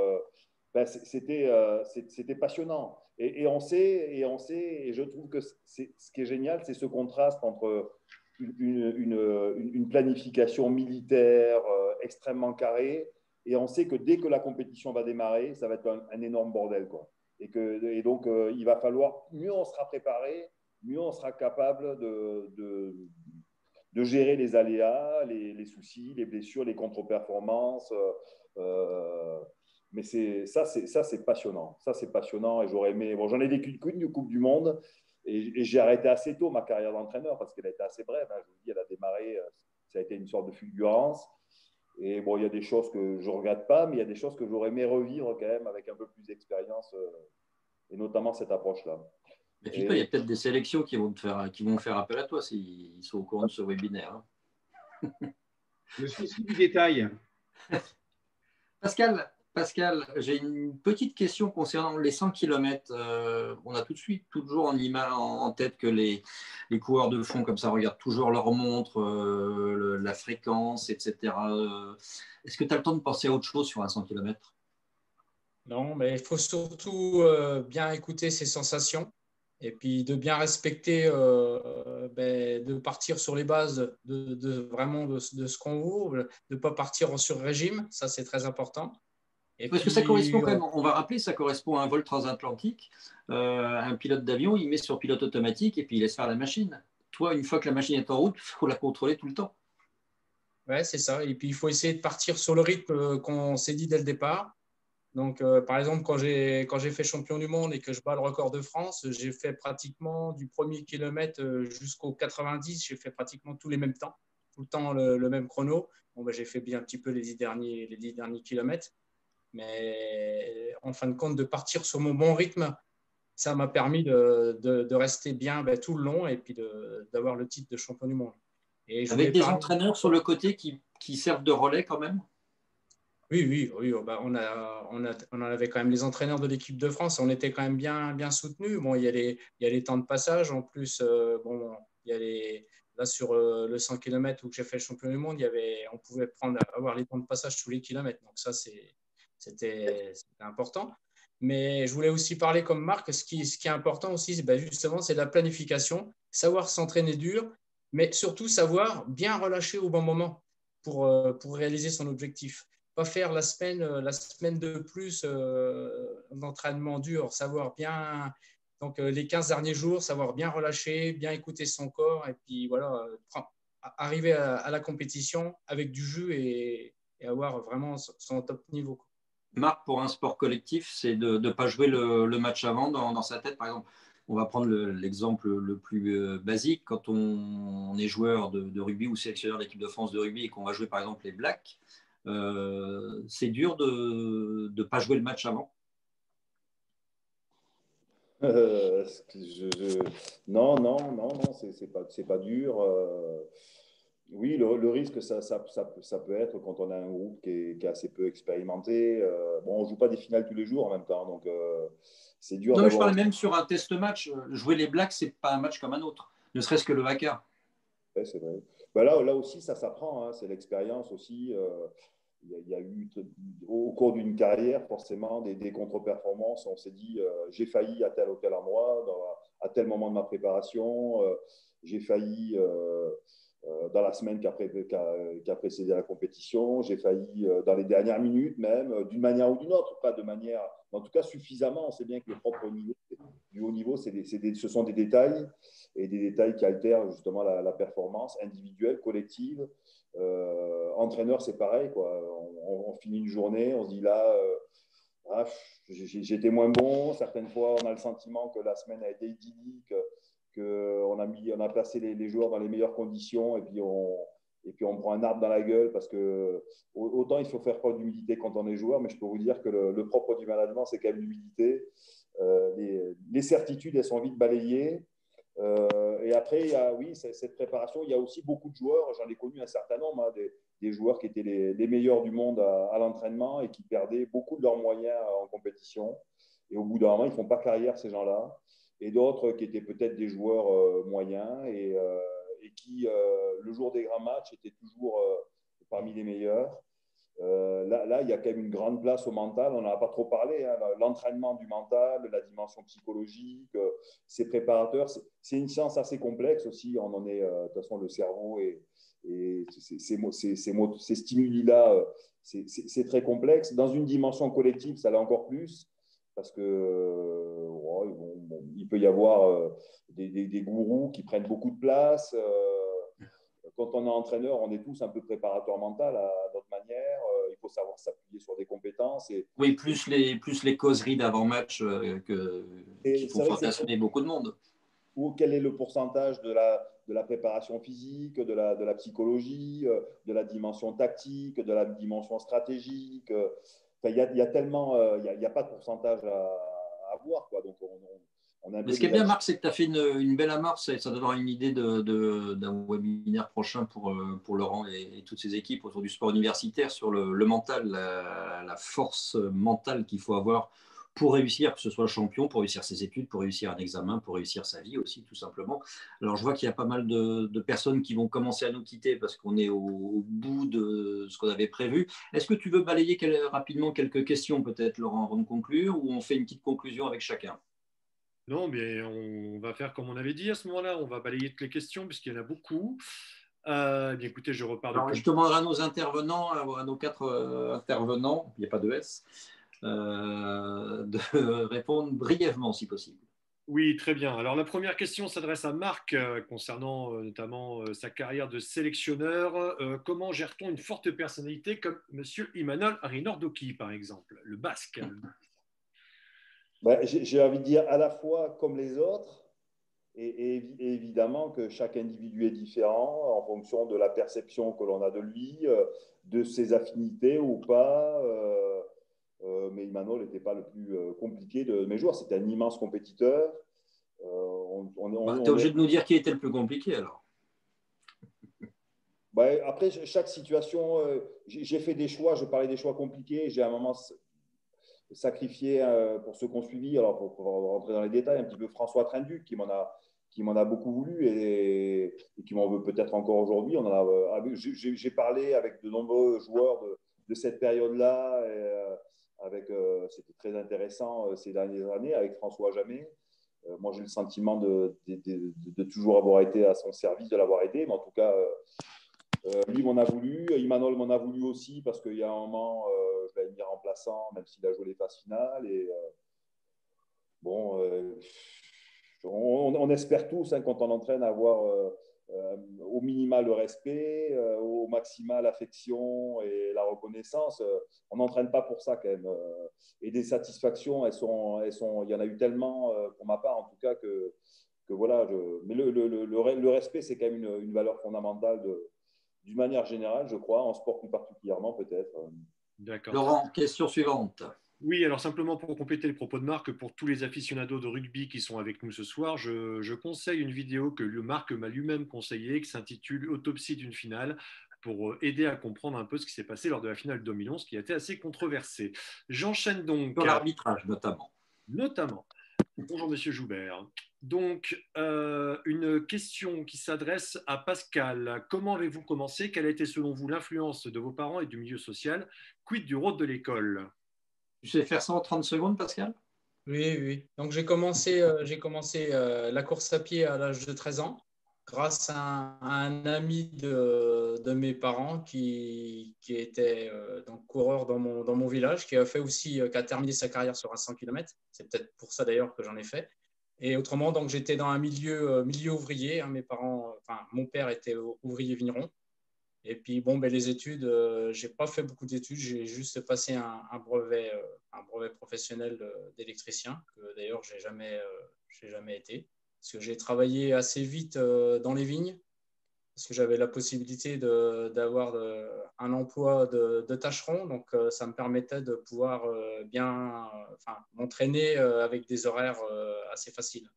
c'était passionnant. Et on sait, et je trouve que ce qui est génial, c'est ce contraste entre une planification militaire extrêmement carrée, et on sait que dès que la compétition va démarrer, ça va être un énorme bordel, quoi. Et donc, il va falloir, mieux on sera préparé, mieux on sera capable de gérer les aléas, les soucis, les blessures, les contre-performances. Mais ça, c'est passionnant. Ça, c'est passionnant. Et j'aurais aimé. Bon, j'en ai vécu une Coupe du Monde. Et j'ai arrêté assez tôt ma carrière d'entraîneur parce qu'elle a été assez brève. Hein. Je vous dis, elle a démarré. Ça a été une sorte de fulgurance. Et bon, il y a des choses que je ne regrette pas, mais il y a des choses que j'aurais aimé revivre quand même avec un peu plus d'expérience, et notamment cette approche-là. Mais puis, il y a peut-être des sélections qui vont faire appel à toi s'ils sont au courant de ce webinaire. Hein. Le souci du détail. Pascal, j'ai une petite question concernant les 100 km. On a tout de suite, toujours en tête que les coureurs de fond comme ça regardent toujours leur montre, la fréquence, etc. Est-ce que tu as le temps de penser à autre chose sur un 100 km? Non, mais il faut surtout bien écouter ses sensations et puis de bien respecter, de partir sur les bases vraiment de ce qu'on vaut, de ne pas partir sur régime, ça c'est très important. Parce que ça correspond quand même, on va rappeler, ça correspond à un vol transatlantique. Un pilote d'avion, il met sur pilote automatique et puis il laisse faire la machine. Toi, une fois que la machine est en route, il faut la contrôler tout le temps. Ouais, c'est ça. Et puis il faut essayer de partir sur le rythme qu'on s'est dit dès le départ. Donc, par exemple, quand j'ai fait champion du monde et que je bats le record de France, j'ai fait pratiquement du premier kilomètre jusqu'au 90, j'ai fait pratiquement tous les mêmes temps, tout le temps le même chrono. Bon, j'ai fait bien un petit peu les 10 derniers kilomètres. Mais en fin de compte, de partir sur mon bon rythme, ça m'a permis de rester bien tout le long et puis d'avoir le titre de champion du monde. Et avec des entraîneurs sur le côté qui servent de relais quand même? Oui. On en avait quand même les entraîneurs de l'équipe de France. On était quand même bien soutenus. Bon, il y a les temps de passage. En plus, là, sur le 100 km où j'ai fait le champion du monde, on pouvait avoir les temps de passage tous les kilomètres. Donc ça, c'était important. Mais je voulais aussi parler comme Marc. Ce qui est important aussi, justement, c'est la planification. Savoir s'entraîner dur, mais surtout savoir bien relâcher au bon moment pour réaliser son objectif. Pas faire la semaine de plus d'entraînement dur, savoir bien, donc les 15 derniers jours, savoir bien relâcher, bien écouter son corps et puis voilà, arriver à la compétition avec du jus et avoir vraiment son top niveau. Marc, pour un sport collectif, c'est de ne pas jouer le match avant dans sa tête. Par exemple, on va prendre l'exemple le plus basique. Quand on est joueur de rugby ou sélectionneur de l'équipe de France de rugby et qu'on va jouer par exemple les Blacks, c'est dur de ne pas jouer le match avant. Non, c'est pas dur. Oui, le risque, ça peut être quand on a un groupe qui est assez peu expérimenté. On ne joue pas des finales tous les jours en même temps, donc c'est dur non, mais je d'avoir… parlais même sur un test match. Jouer les Blacks, ce n'est pas un match comme un autre, ne serait-ce que le Haka. Ouais, c'est vrai. Là aussi, ça s'apprend, hein, c'est l'expérience aussi. Il y a eu, au cours d'une carrière, forcément, des contre-performances. On s'est dit, j'ai failli à tel ou tel endroit, à tel moment de ma préparation, j'ai failli dans la semaine qui a précédé la compétition, j'ai failli dans les dernières minutes même, d'une manière ou d'une autre, pas de manière, mais en tout cas suffisamment. On sait bien que le propre niveau, du haut niveau, ce sont des détails, et des détails qui altèrent justement la performance individuelle, collective. Entraîneur, c'est pareil, quoi. On finit une journée, on se dit là, j'étais moins bon. Certaines fois, on a le sentiment que la semaine a été idyllique, qu'on a placé les joueurs dans les meilleures conditions, et puis on prend un arbre dans la gueule, parce que autant il faut faire preuve d'humilité quand on est joueur, mais je peux vous dire que le propre du management, c'est quand même l'humilité. Les certitudes, elles sont vite balayées. Et après, il y a, oui, cette préparation, il y a aussi beaucoup de joueurs, j'en ai connu un certain nombre, hein, des joueurs qui étaient les meilleurs du monde à l'entraînement et qui perdaient beaucoup de leurs moyens en compétition. Et au bout d'un moment, ils ne font pas carrière, ces gens-là. Et d'autres qui étaient peut-être des joueurs moyens et qui, le jour des grands matchs, étaient toujours parmi les meilleurs. Là, il y a quand même une grande place au mental. On n'en a pas trop parlé, hein, l'entraînement du mental, la dimension psychologique, ces préparateurs. C'est une science assez complexe aussi. On en est, de toute façon, le cerveau et ces stimuli-là, c'est très complexe. Dans une dimension collective, ça l'est encore plus, parce que il peut y avoir des gourous qui prennent beaucoup de place. Quand on est entraîneur, on est tous un peu préparateur mental à notre manière. Il faut faut savoir s'appuyer sur des compétences. Oui, plus les causeries d'avant-match qui font fantasmer beaucoup de monde. Quel est le pourcentage de la préparation physique, de la psychologie, de la dimension tactique, de la dimension stratégique. Il y a tellement, il n'y a pas de pourcentage à voir, quoi. Donc, mais ce qui est bien, Marc, c'est que tu as fait une belle amorce et ça donnera une idée d'un webinaire prochain pour Laurent et toutes ses équipes autour du sport universitaire sur le mental, la force mentale qu'il faut avoir pour réussir, que ce soit champion, pour réussir ses études, pour réussir un examen, pour réussir sa vie aussi, tout simplement. Alors, je vois qu'il y a pas mal de personnes qui vont commencer à nous quitter parce qu'on est au bout de ce qu'on avait prévu. Est-ce que tu veux balayer rapidement quelques questions, peut-être, Laurent, avant de conclure, ou on fait une petite conclusion avec chacun? Non, mais on va faire comme on avait dit à ce moment-là. On va balayer toutes les questions puisqu'il y en a beaucoup. Bien, écoutez, je repars de... Alors, je demanderai à nos intervenants, à nos 4 intervenants, il n'y a pas de S, de répondre brièvement si possible. Oui, très bien. Alors la première question s'adresse à Marc concernant notamment sa carrière de sélectionneur. Comment gère-t-on une forte personnalité comme Monsieur Imanol Arinordoki, par exemple, le Basque? J'ai envie de dire à la fois comme les autres et évidemment que chaque individu est différent en fonction de la perception que l'on a de lui, de ses affinités ou pas. Mais Imanol n'était pas le plus compliqué de mes joueurs. C'était un immense compétiteur. Tu es obligé de nous dire qui était le plus compliqué alors. Après, chaque situation, j'ai fait des choix. Je parlais des choix compliqués. J'ai à un moment sacrifié pour ceux qui ont suivi. Alors, pour rentrer dans les détails, un petit peu François Trinduc qui m'en a beaucoup voulu et qui m'en veut peut-être encore aujourd'hui. J'ai parlé avec de nombreux joueurs de cette période-là. C'était très intéressant ces dernières années avec François Jamet. Moi, j'ai le sentiment de toujours avoir été à son service, de l'avoir aidé. Mais en tout cas, lui m'en a voulu. Imanol m'en a voulu aussi parce qu'il y a un moment, je l'avais mis remplaçant, même s'il a joué les phases finales. Et on espère tous, hein, quand on entraîne, à avoir au minima le respect, au maxima l'affection et la reconnaissance. On n'entraîne pas pour ça quand même. Et des satisfactions, il y en a eu tellement pour ma part en tout cas que voilà. Mais le respect, c'est quand même une valeur fondamentale d'une manière générale, je crois, en sport plus particulièrement peut-être. D'accord. Laurent, question suivante. Oui, alors simplement pour compléter le propos de Marc, pour tous les aficionados de rugby qui sont avec nous ce soir, je conseille une vidéo que Marc m'a lui-même conseillée, qui s'intitule Autopsie d'une finale, pour aider à comprendre un peu ce qui s'est passé lors de la finale 2011, qui a été assez controversée. J'enchaîne donc. Sur l'arbitrage, notamment. Notamment. Bonjour, Monsieur Joubert. Donc, une question qui s'adresse à Pascal. Comment avez-vous commencé? Quelle a été selon vous l'influence de vos parents et du milieu social? Quid du rôle de l'école? Tu sais faire ça en 30 secondes, Pascal? Oui. Donc, j'ai commencé la course à pied à l'âge de 13 ans grâce à un ami de mes parents qui était donc coureur dans mon village, qui a terminé sa carrière sur un 100 km. C'est peut-être pour ça d'ailleurs que j'en ai fait. Et autrement, donc j'étais dans un milieu ouvrier. Hein, mon père était ouvrier vigneron. Et puis, les études, je n'ai pas fait beaucoup d'études. J'ai juste passé un brevet professionnel d'électricien, que d'ailleurs, je n'ai jamais été. Parce que j'ai travaillé assez vite dans les vignes, parce que j'avais la possibilité d'avoir un emploi de tâcheron. Donc, ça me permettait de pouvoir m'entraîner avec des horaires assez faciles.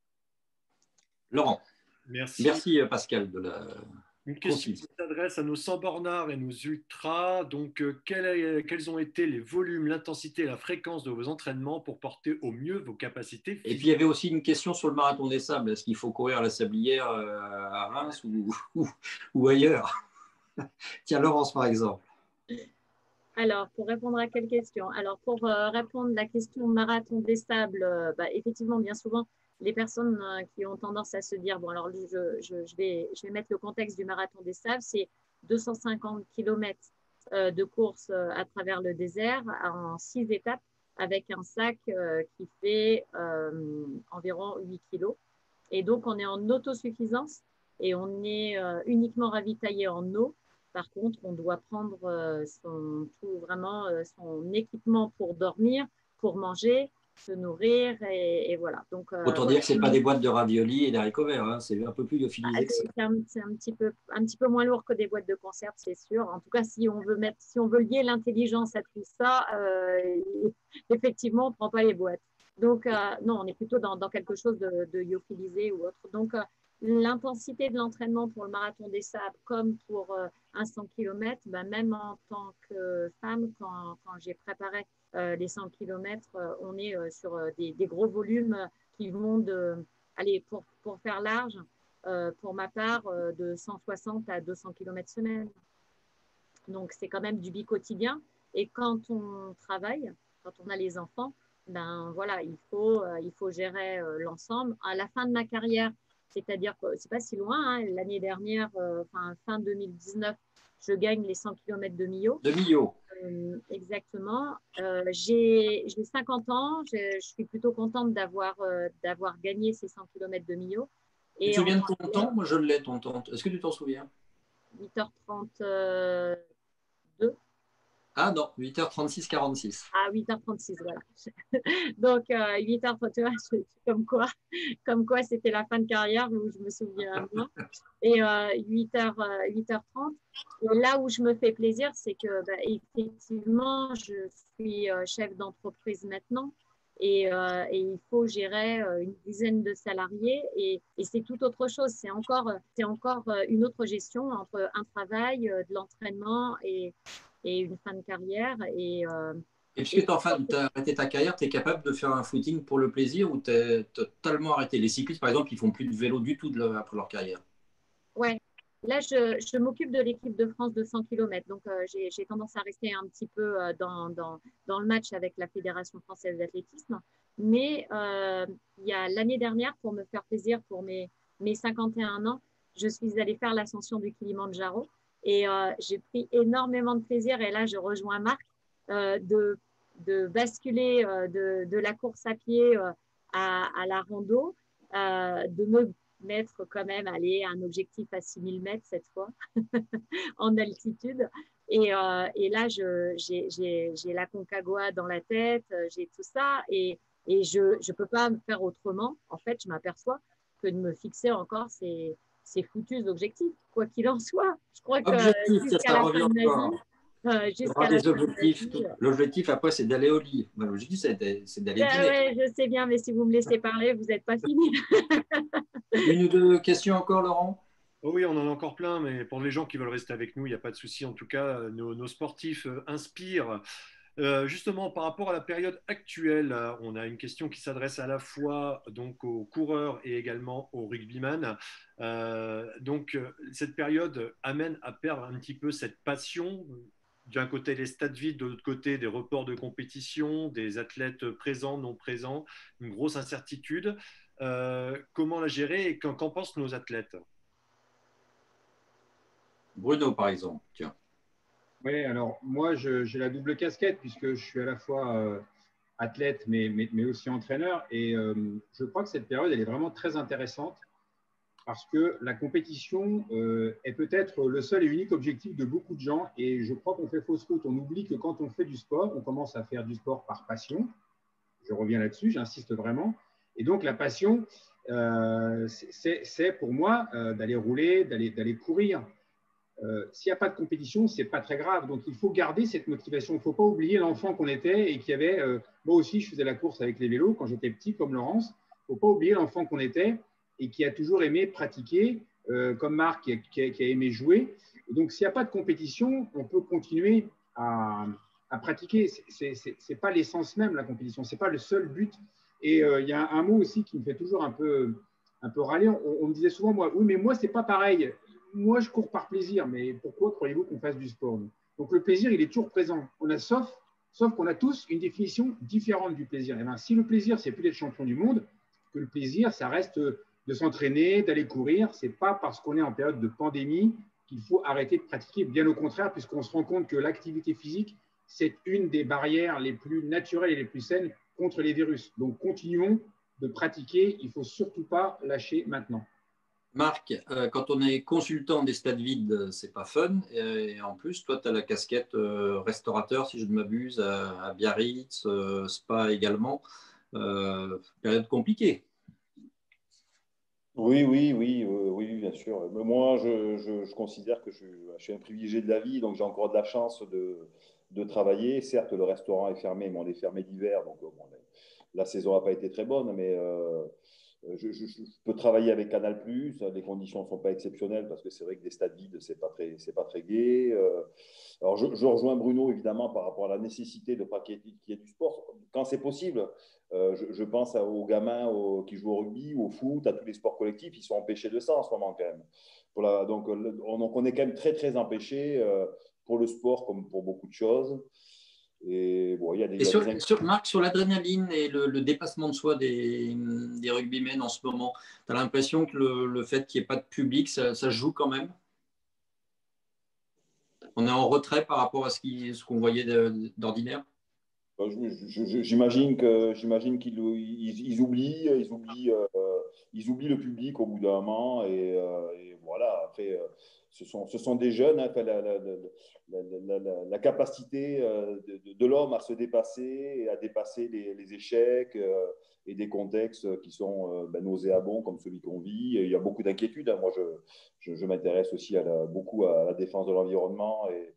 Laurent. Merci Pascal Une question qui s'adresse à nos 100 bornards et nos ultras. Donc, quels ont été les volumes, l'intensité et la fréquence de vos entraînements pour porter au mieux vos capacités physiques? Et puis, il y avait aussi une question sur le marathon des sables. Est-ce qu'il faut courir à la Sablière à Reims ou ailleurs? Tiens, Laurence, par exemple. Alors, pour répondre à quelle question? Alors, pour répondre à la question marathon des sables, effectivement, bien souvent, les personnes qui ont tendance à se dire, bon, alors je vais mettre le contexte du marathon des sables, c'est 250 km de course à travers le désert en 6 étapes avec un sac qui fait environ 8 kg. Et donc, on est en autosuffisance et on est uniquement ravitaillé en eau. Par contre, on doit prendre son équipement pour dormir, pour manger, se nourrir et voilà. Donc, Autant dire que ce n'est pas des boîtes de raviolis et d'haricots verts, hein. C'est un peu plus lyophilisé que ça. C'est un petit peu moins lourd que des boîtes de conserve, c'est sûr. En tout cas, si on veut lier l'intelligence à tout ça, effectivement, on ne prend pas les boîtes. Donc, non, on est plutôt dans quelque chose de lyophilisé ou autre. Donc, l'intensité de l'entraînement pour le marathon des sables, comme pour un 100 km, même en tant que femme, quand j'ai préparé les 100 km, on est sur des gros volumes qui vont pour faire large, pour ma part, de 160 à 200 km semaine. Donc, c'est quand même du bi-quotidien. Et quand on travaille, quand on a les enfants, voilà, il faut gérer l'ensemble. À la fin de ma carrière, c'est-à-dire que c'est pas si loin, hein, l'année dernière, fin 2019, je gagne les 100 km de Millau. De Millau. Exactement. J'ai 50 ans. Je suis plutôt contente d'avoir gagné ces 100 km de Millau. Tu te souviens de ton temps? Moi, je l'ai, ton temps. Est-ce que tu t'en souviens? 8h32. Ah non, 8h36, 46. Ah, 8h36, voilà. Donc, 8h30, comme quoi c'était la fin de carrière, où je me souviens moi. Et 8h30. Et là où je me fais plaisir, c'est que, effectivement, je suis chef d'entreprise maintenant. Et il faut gérer une dizaine de salariés et c'est tout autre chose. C'est encore une autre gestion entre un travail, de l'entraînement et une fin de carrière. Et puisque tu as arrêté ta carrière, tu es capable de faire un footing pour le plaisir ou tu es totalement arrêté? Les cyclistes, par exemple, ils font plus de vélo du tout après leur carrière. Ouais. Là, je m'occupe de l'équipe de France de 100 km. Donc, j'ai tendance à rester un petit peu dans le match avec la Fédération française d'athlétisme. Mais il y a l'année dernière, pour me faire plaisir pour mes 51 ans, je suis allée faire l'ascension du Kilimandjaro. Et j'ai pris énormément de plaisir. Et là, je rejoins Marc de basculer de la course à pied à la rando, de me mettre quand même un objectif à 6000 mètres cette fois en altitude. Et là, j'ai la Concagua dans la tête, j'ai tout ça et je ne peux pas me faire autrement. En fait, je m'aperçois que de me fixer encore ces foutus objectifs, quoi qu'il en soit. Je crois que jusqu'à la fin de ma vie, l'objectif après, c'est d'aller au lit. L'objectif, c'est d'aller dîner. Ouais, je sais bien, mais si vous me laissez parler, vous n'êtes pas fini. Une ou deux questions encore, Laurent? Oui, on en a encore plein, mais pour les gens qui veulent rester avec nous, il n'y a pas de souci. En tout cas, nos sportifs inspirent. Justement, par rapport à la période actuelle, on a une question qui s'adresse à la fois donc, aux coureurs et également aux rugbyman. Cette période amène à perdre un petit peu cette passion. D'un côté, les stades vides, de l'autre côté, des reports de compétition, des athlètes présents, non présents, une grosse incertitude. Comment la gérer et qu'en pensent nos athlètes? Bruno, par exemple, tiens. Oui, alors moi, j'ai la double casquette puisque je suis à la fois athlète, mais aussi entraîneur. Et je crois que cette période, elle est vraiment très intéressante parce que la compétition est peut-être le seul et unique objectif de beaucoup de gens. Et je crois qu'on fait fausse route. On oublie que quand on fait du sport, on commence à faire du sport par passion. Je reviens là-dessus, j'insiste vraiment. Et donc, la passion, c'est pour moi d'aller rouler, d'aller courir. S'il n'y a pas de compétition, ce n'est pas très grave. Donc, il faut garder cette motivation. Il ne faut pas oublier l'enfant qu'on était et qui avait… moi aussi, je faisais la course avec les vélos quand j'étais petit, comme Laurence. Il ne faut pas oublier l'enfant qu'on était et qui a toujours aimé pratiquer, comme Marc, qui a aimé jouer. Et donc, s'il n'y a pas de compétition, on peut continuer à pratiquer. Ce n'est pas l'essence même, la compétition. Ce n'est pas le seul but. Et il y a un mot aussi qui me fait toujours un peu râler. On me disait souvent, moi, oui, mais moi, ce n'est pas pareil. Moi, je cours par plaisir, mais pourquoi croyez-vous qu'on fasse du sport? Donc, le plaisir, il est toujours présent. Sauf qu'on a tous une définition différente du plaisir. Et bien, si le plaisir, c'est plus d'être champion du monde, que le plaisir, ça reste de s'entraîner, d'aller courir. Ce n'est pas parce qu'on est en période de pandémie qu'il faut arrêter de pratiquer. Bien au contraire, puisqu'on se rend compte que l'activité physique, c'est une des barrières les plus naturelles et les plus saines contre les virus. Donc, continuons de pratiquer. Il ne faut surtout pas lâcher maintenant. Marc, quand on est consultant des stades vides, c'est pas fun. Et en plus, toi, tu as la casquette restaurateur, si je ne m'abuse, à Biarritz, Spa également. Période compliquée. Oui, bien sûr. Mais moi, je considère que je suis un privilégié de la vie, donc j'ai encore de la chance de travailler. Certes, le restaurant est fermé, mais on est fermé l'hiver, donc bon, la saison n'a pas été très bonne, mais je peux travailler avec Canal+. Les conditions ne sont pas exceptionnelles parce que c'est vrai que des stades vides, c'est pas très gai. Alors, je rejoins Bruno, évidemment, par rapport à la nécessité de pas qu'il y ait du sport. Quand c'est possible, je pense aux gamins qui jouent au rugby, au foot, à tous les sports collectifs, ils sont empêchés de ça en ce moment quand même. Donc, on est quand même très, très empêchés pour le sport comme pour beaucoup de choses. Et bon, Marc, sur l'adrénaline et le dépassement de soi des rugbymen en ce moment, tu as l'impression que le fait qu'il n'y ait pas de public, ça joue quand même? On est en retrait par rapport à ce qu'on voyait d'ordinaire? J'imagine qu'ils oublient, ils oublient le public au bout d'un moment. Et voilà, après, ce sont des jeunes. Hein, la capacité de l'homme à se dépasser et à dépasser les échecs et des contextes qui sont nauséabonds comme celui qu'on vit. Et il y a beaucoup d'inquiétudes. Hein. Moi, je m'intéresse aussi beaucoup à la défense de l'environnement et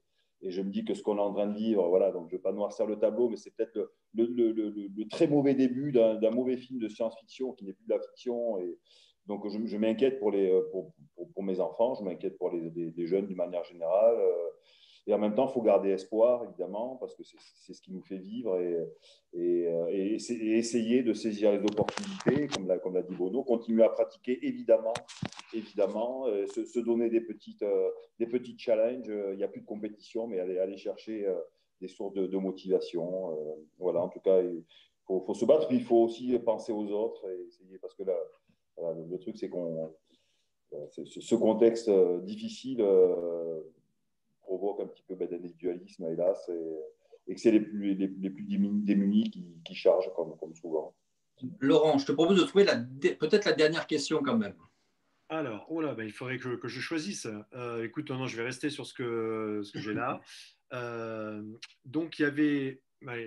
je me dis que ce qu'on est en train de vivre, voilà, donc je ne vais pas noircir le tableau, mais c'est peut-être le très mauvais début d'un mauvais film de science-fiction qui n'est plus de la fiction. Et donc, je m'inquiète pour mes enfants, je m'inquiète pour les jeunes d'une manière générale. Et en même temps, il faut garder espoir, évidemment, parce que c'est ce qui nous fait vivre et essayer de saisir les opportunités, comme l'a dit Bono, continuer à pratiquer, évidemment, se donner des petites challenges. Il n'y a plus de compétition, mais aller chercher des sources de motivation. Voilà, en tout cas, il faut se battre, puis il faut aussi penser aux autres et essayer, parce que là, voilà, le truc, c'est ce contexte difficile provoque un petit peu d'individualisme, hélas, et que c'est les plus démunis qui chargent, comme souvent. Laurent, je te propose de trouver peut-être la dernière question quand même. Alors, oh là, il faudrait que je choisisse. Écoute, non, je vais rester sur ce que j'ai là. Donc, il y avait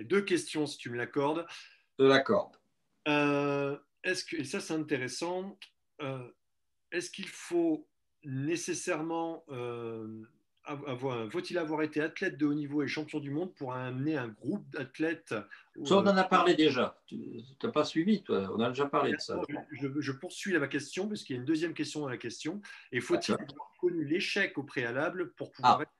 deux questions, si tu me l'accordes. Je l'accorde. Et ça, c'est intéressant. Est-ce qu'il faut nécessairement faut-il avoir été athlète de haut niveau et champion du monde pour amener un groupe d'athlètes? Ça, on en a parlé déjà. Tu n'as pas suivi, toi. On a déjà parlé de ça. Je poursuis ma question, parce qu'il y a une deuxième question dans la question. Et faut-il avoir connu l'échec au préalable pour pouvoir être...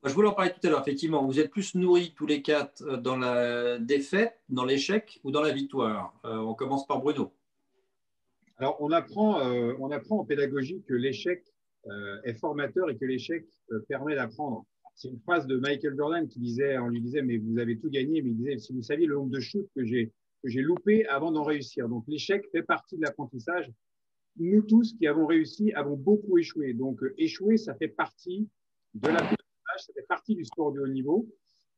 Je voulais en parler tout à l'heure. Effectivement, vous êtes plus nourris tous les quatre dans la défaite, dans l'échec ou dans la victoire. On commence par Bruno. Alors, on apprend en pédagogie que l'échec est formateur et que l'échec permet d'apprendre. C'est une phrase de Michael Jordan on lui disait, mais vous avez tout gagné, mais il disait, si vous saviez le nombre de shoots que j'ai loupé avant d'en réussir. Donc, l'échec fait partie de l'apprentissage. Nous tous qui avons réussi avons beaucoup échoué. Donc, échouer, ça fait partie de l'apprentissage, ça fait partie du sport de haut niveau.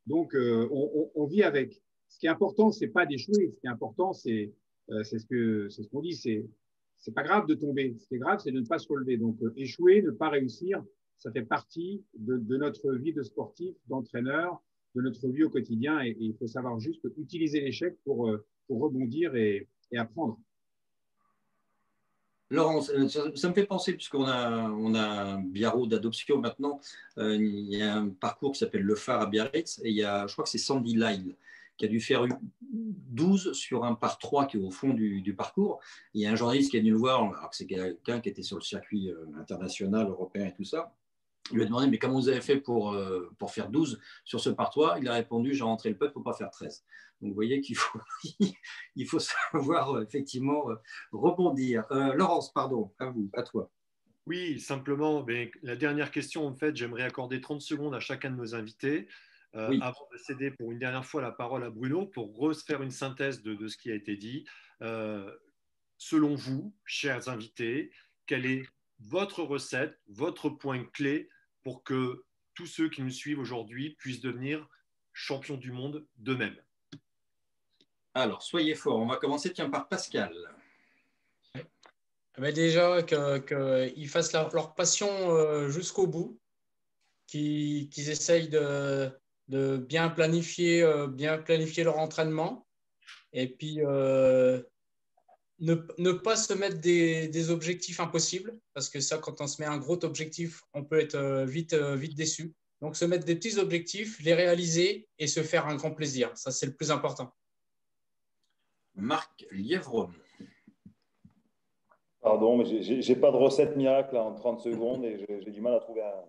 Donc, on vit avec. Ce qui est important, c'est pas d'échouer. Ce qui est important, c'est ce qu'on dit, c'est pas grave de tomber. Ce qui est grave, c'est de ne pas se relever. Donc, échouer, ne pas réussir, ça fait partie de notre vie de sportif, d'entraîneur, de notre vie au quotidien. Et il faut savoir juste utiliser l'échec pour rebondir et apprendre. Laurent, ça me fait penser, puisqu'on a un biarrot d'adoption maintenant, il y a un parcours qui s'appelle Le Phare à Biarritz, et je crois que c'est Sandy Lyle qui a dû faire 12 sur un par 3 qui est au fond du parcours. Il y a un journaliste qui est venu le voir, alors que c'est quelqu'un qui était sur le circuit international, européen et tout ça. Il lui a demandé, mais comment vous avez fait pour faire 12 sur ce par 3? Il a répondu, j'ai rentré le putt pour ne pas faire 13. Donc, vous voyez qu'il faut, il faut savoir effectivement rebondir. Laurence, pardon, à toi. Oui, simplement, la dernière question, en fait, j'aimerais accorder 30 secondes à chacun de nos invités avant de céder pour une dernière fois la parole à Bruno pour refaire une synthèse de ce qui a été dit. Selon vous, chers invités, quelle est votre recette, votre point clé pour que tous ceux qui nous suivent aujourd'hui puissent devenir champions du monde d'eux-mêmes? Alors, soyez forts. On va commencer par Pascal. Déjà, qu'ils fassent leur passion jusqu'au bout, qu'ils essayent de bien planifier leur entraînement et puis ne pas se mettre des objectifs impossibles parce que ça, quand on se met un gros objectif, on peut être vite déçu. Donc, se mettre des petits objectifs, les réaliser et se faire un grand plaisir. Ça, c'est le plus important. Marc Lièvremont. Pardon, mais j'ai pas de recette miracle en 30 secondes et j'ai du mal à trouver à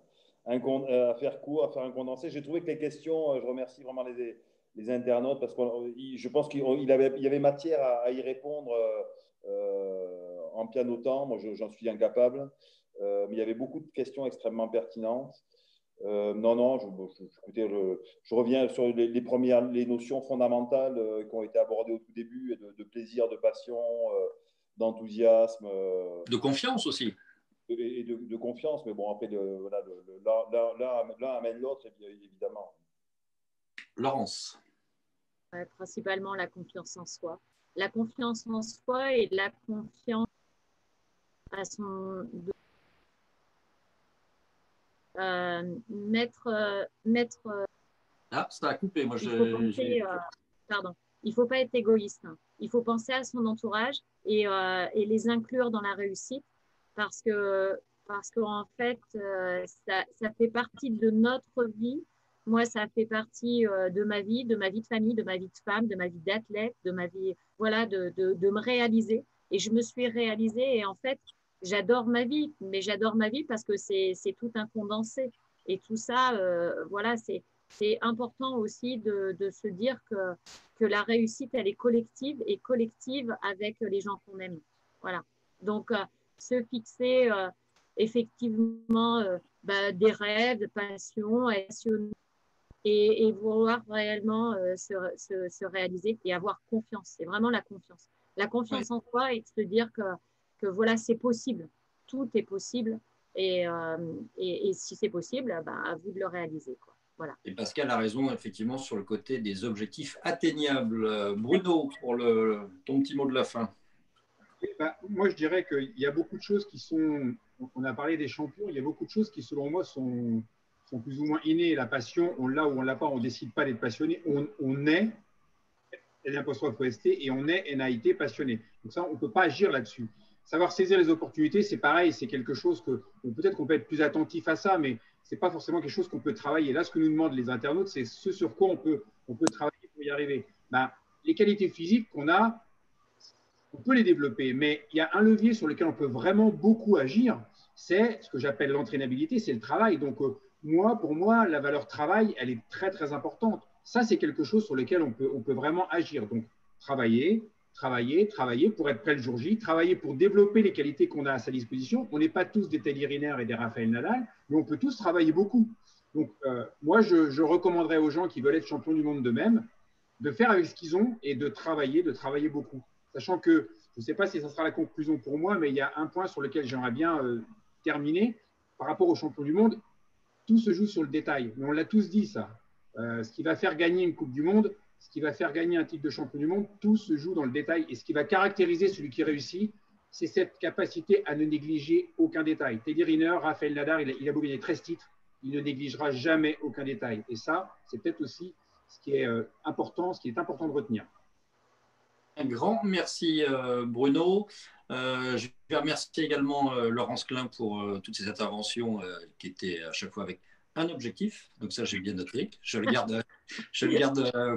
faire court, à faire un condensé. J'ai trouvé que les questions, je remercie vraiment les internautes parce que je pense qu'il y avait matière à y répondre en pianotant. Moi, j'en suis incapable. Mais il y avait beaucoup de questions extrêmement pertinentes. Non, écoutez, je reviens sur les notions fondamentales qui ont été abordées au tout début, de plaisir, de passion, d'enthousiasme. De confiance aussi. Et de confiance, mais bon, après, l'un amène l'autre, évidemment. Laurence. Principalement la confiance en soi. La confiance en soi et la confiance à son... Ah, ça a coupé. Moi, pardon. Il ne faut pas être égoïste. Hein. Il faut penser à son entourage et les inclure dans la réussite parce qu'en fait, ça fait partie de notre vie. Moi, ça fait partie de ma vie de famille, de ma vie de femme, de ma vie d'athlète, de ma vie, voilà, de me réaliser. Et je me suis réalisée et en fait, j'adore ma vie, mais j'adore ma vie parce que c'est tout un condensé. Et tout ça, voilà, c'est important aussi de se dire que la réussite, elle est collective et collective avec les gens qu'on aime. Voilà. Donc, se fixer effectivement des rêves, de passion, et vouloir réellement se réaliser et avoir confiance. C'est vraiment la confiance. La confiance en soi et de se dire que voilà, c'est possible. Tout est possible. Et si c'est possible, à vous de le réaliser, quoi. Voilà. Et Pascal a raison, effectivement, sur le côté des objectifs atteignables. Bruno, pour ton petit mot de la fin. Oui, moi, je dirais qu'il y a beaucoup de choses qui sont… On a parlé des champions. Il y a beaucoup de choses qui, selon moi, sont plus ou moins innées. La passion, on l'a ou on ne l'a pas. On ne décide pas d'être passionné. On est, et on est NAIT passionné. Donc ça, on ne peut pas agir là-dessus. Savoir saisir les opportunités, c'est pareil. C'est quelque chose que peut-être qu'on peut être plus attentif à ça, mais ce n'est pas forcément quelque chose qu'on peut travailler. Là, ce que nous demandent les internautes, c'est ce sur quoi on peut travailler pour y arriver. Les qualités physiques qu'on a, on peut les développer, mais il y a un levier sur lequel on peut vraiment beaucoup agir, c'est ce que j'appelle l'entraînabilité, c'est le travail. Donc, pour moi, la valeur travail, elle est très, très importante. Ça, c'est quelque chose sur lequel on peut vraiment agir. Donc, travailler pour être prêt le jour J, travailler pour développer les qualités qu'on a à sa disposition. On n'est pas tous des Teddy Riner et des Raphaël Nadal, mais on peut tous travailler beaucoup. Donc, moi, je recommanderais aux gens qui veulent être champions du monde d'eux-mêmes de faire avec ce qu'ils ont et de travailler beaucoup. Sachant que, je ne sais pas si ça sera la conclusion pour moi, mais il y a un point sur lequel j'aimerais bien terminer. Par rapport aux champions du monde, tout se joue sur le détail. Mais on l'a tous dit, ça. Ce qui va faire gagner une Coupe du Monde, ce qui va faire gagner un titre de champion du monde, tout se joue dans le détail. Et ce qui va caractériser celui qui réussit, c'est cette capacité à ne négliger aucun détail. Teddy Riner, Raphaël Nadal, il a beau gagner 13 titres, il ne négligera jamais aucun détail. Et ça, c'est peut-être aussi ce qui est important de retenir. Un grand merci Bruno. Je vais remercier également Laurence Klein pour toutes ces interventions qui étaient à chaque fois avec un objectif. Donc ça, j'ai bien noté. Je le garde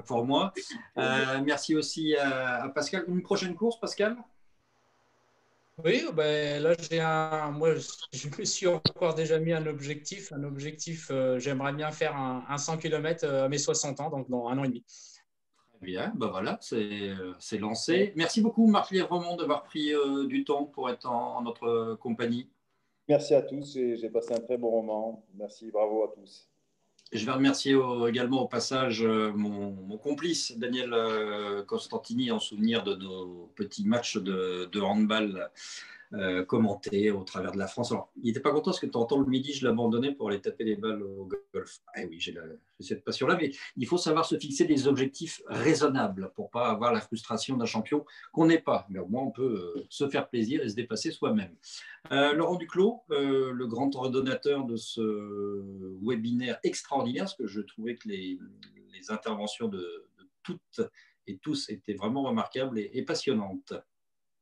pour moi. Merci aussi à Pascal. Une prochaine course, Pascal? Oui, là, moi, je me suis encore déjà mis un objectif. J'aimerais bien faire un 100 km à mes 60 ans, donc dans 1 an et demi. Bien, voilà, c'est lancé. Merci beaucoup, Marc Lièvremont, d'avoir pris du temps pour être en notre compagnie. Merci à tous et j'ai passé un très bon moment. Merci, bravo à tous. Je vais remercier également au passage mon complice, Daniel Costantini, en souvenir de nos petits matchs de handball commenter au travers de la France. Alors, il n'était pas content parce que de temps en temps, le midi, je l'abandonnais pour aller taper des balles au golf. Ah oui, j'ai cette passion-là, mais il faut savoir se fixer des objectifs raisonnables pour ne pas avoir la frustration d'un champion qu'on n'est pas. Mais au moins, on peut se faire plaisir et se dépasser soi-même. Laurent Duclos, le grand ordonnateur de ce webinaire extraordinaire, parce que je trouvais que les interventions de toutes et tous étaient vraiment remarquables et passionnantes.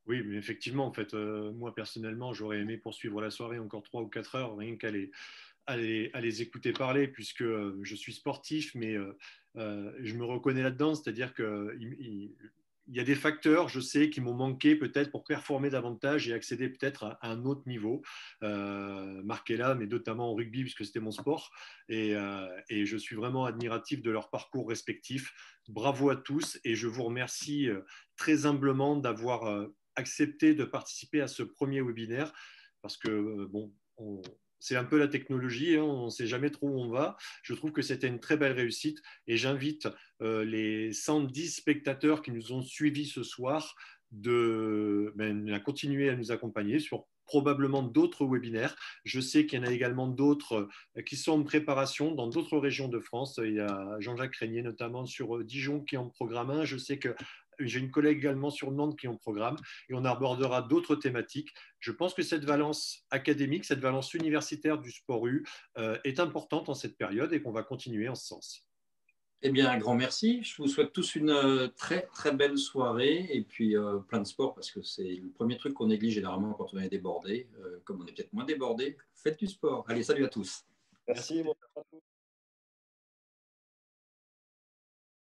Oui, mais effectivement, en fait, moi personnellement, j'aurais aimé poursuivre la soirée encore 3 ou 4 heures, rien qu'à les écouter parler, puisque je suis sportif, mais je me reconnais là-dedans, c'est-à-dire qu'il y a des facteurs, je sais, qui m'ont manqué peut-être pour performer davantage et accéder peut-être à un autre niveau, marqué là, mais notamment en rugby, puisque c'était mon sport, et je suis vraiment admiratif de leur parcours respectif. Bravo à tous, et je vous remercie très humblement d'avoir accepté de participer à ce premier webinaire, parce que, bon, c'est un peu la technologie, hein, on ne sait jamais trop où on va. Je trouve que c'était une très belle réussite et j'invite les 110 spectateurs qui nous ont suivis ce soir à continuer à nous accompagner sur probablement d'autres webinaires. Je sais qu'il y en a également d'autres qui sont en préparation dans d'autres régions de France. Il y a Jean-Jacques Régnier notamment sur Dijon qui en programme un. Je sais que j'ai une collègue également sur Nantes qui en programme et on abordera d'autres thématiques. Je pense que cette valence académique, cette valence universitaire du sport U est importante en cette période et qu'on va continuer en ce sens. Eh bien, un grand merci. Je vous souhaite tous une très, très belle soirée et puis plein de sport parce que c'est le premier truc qu'on néglige généralement quand on est débordé. Comme on est peut-être moins débordé, faites du sport. Allez, salut à tous. Merci.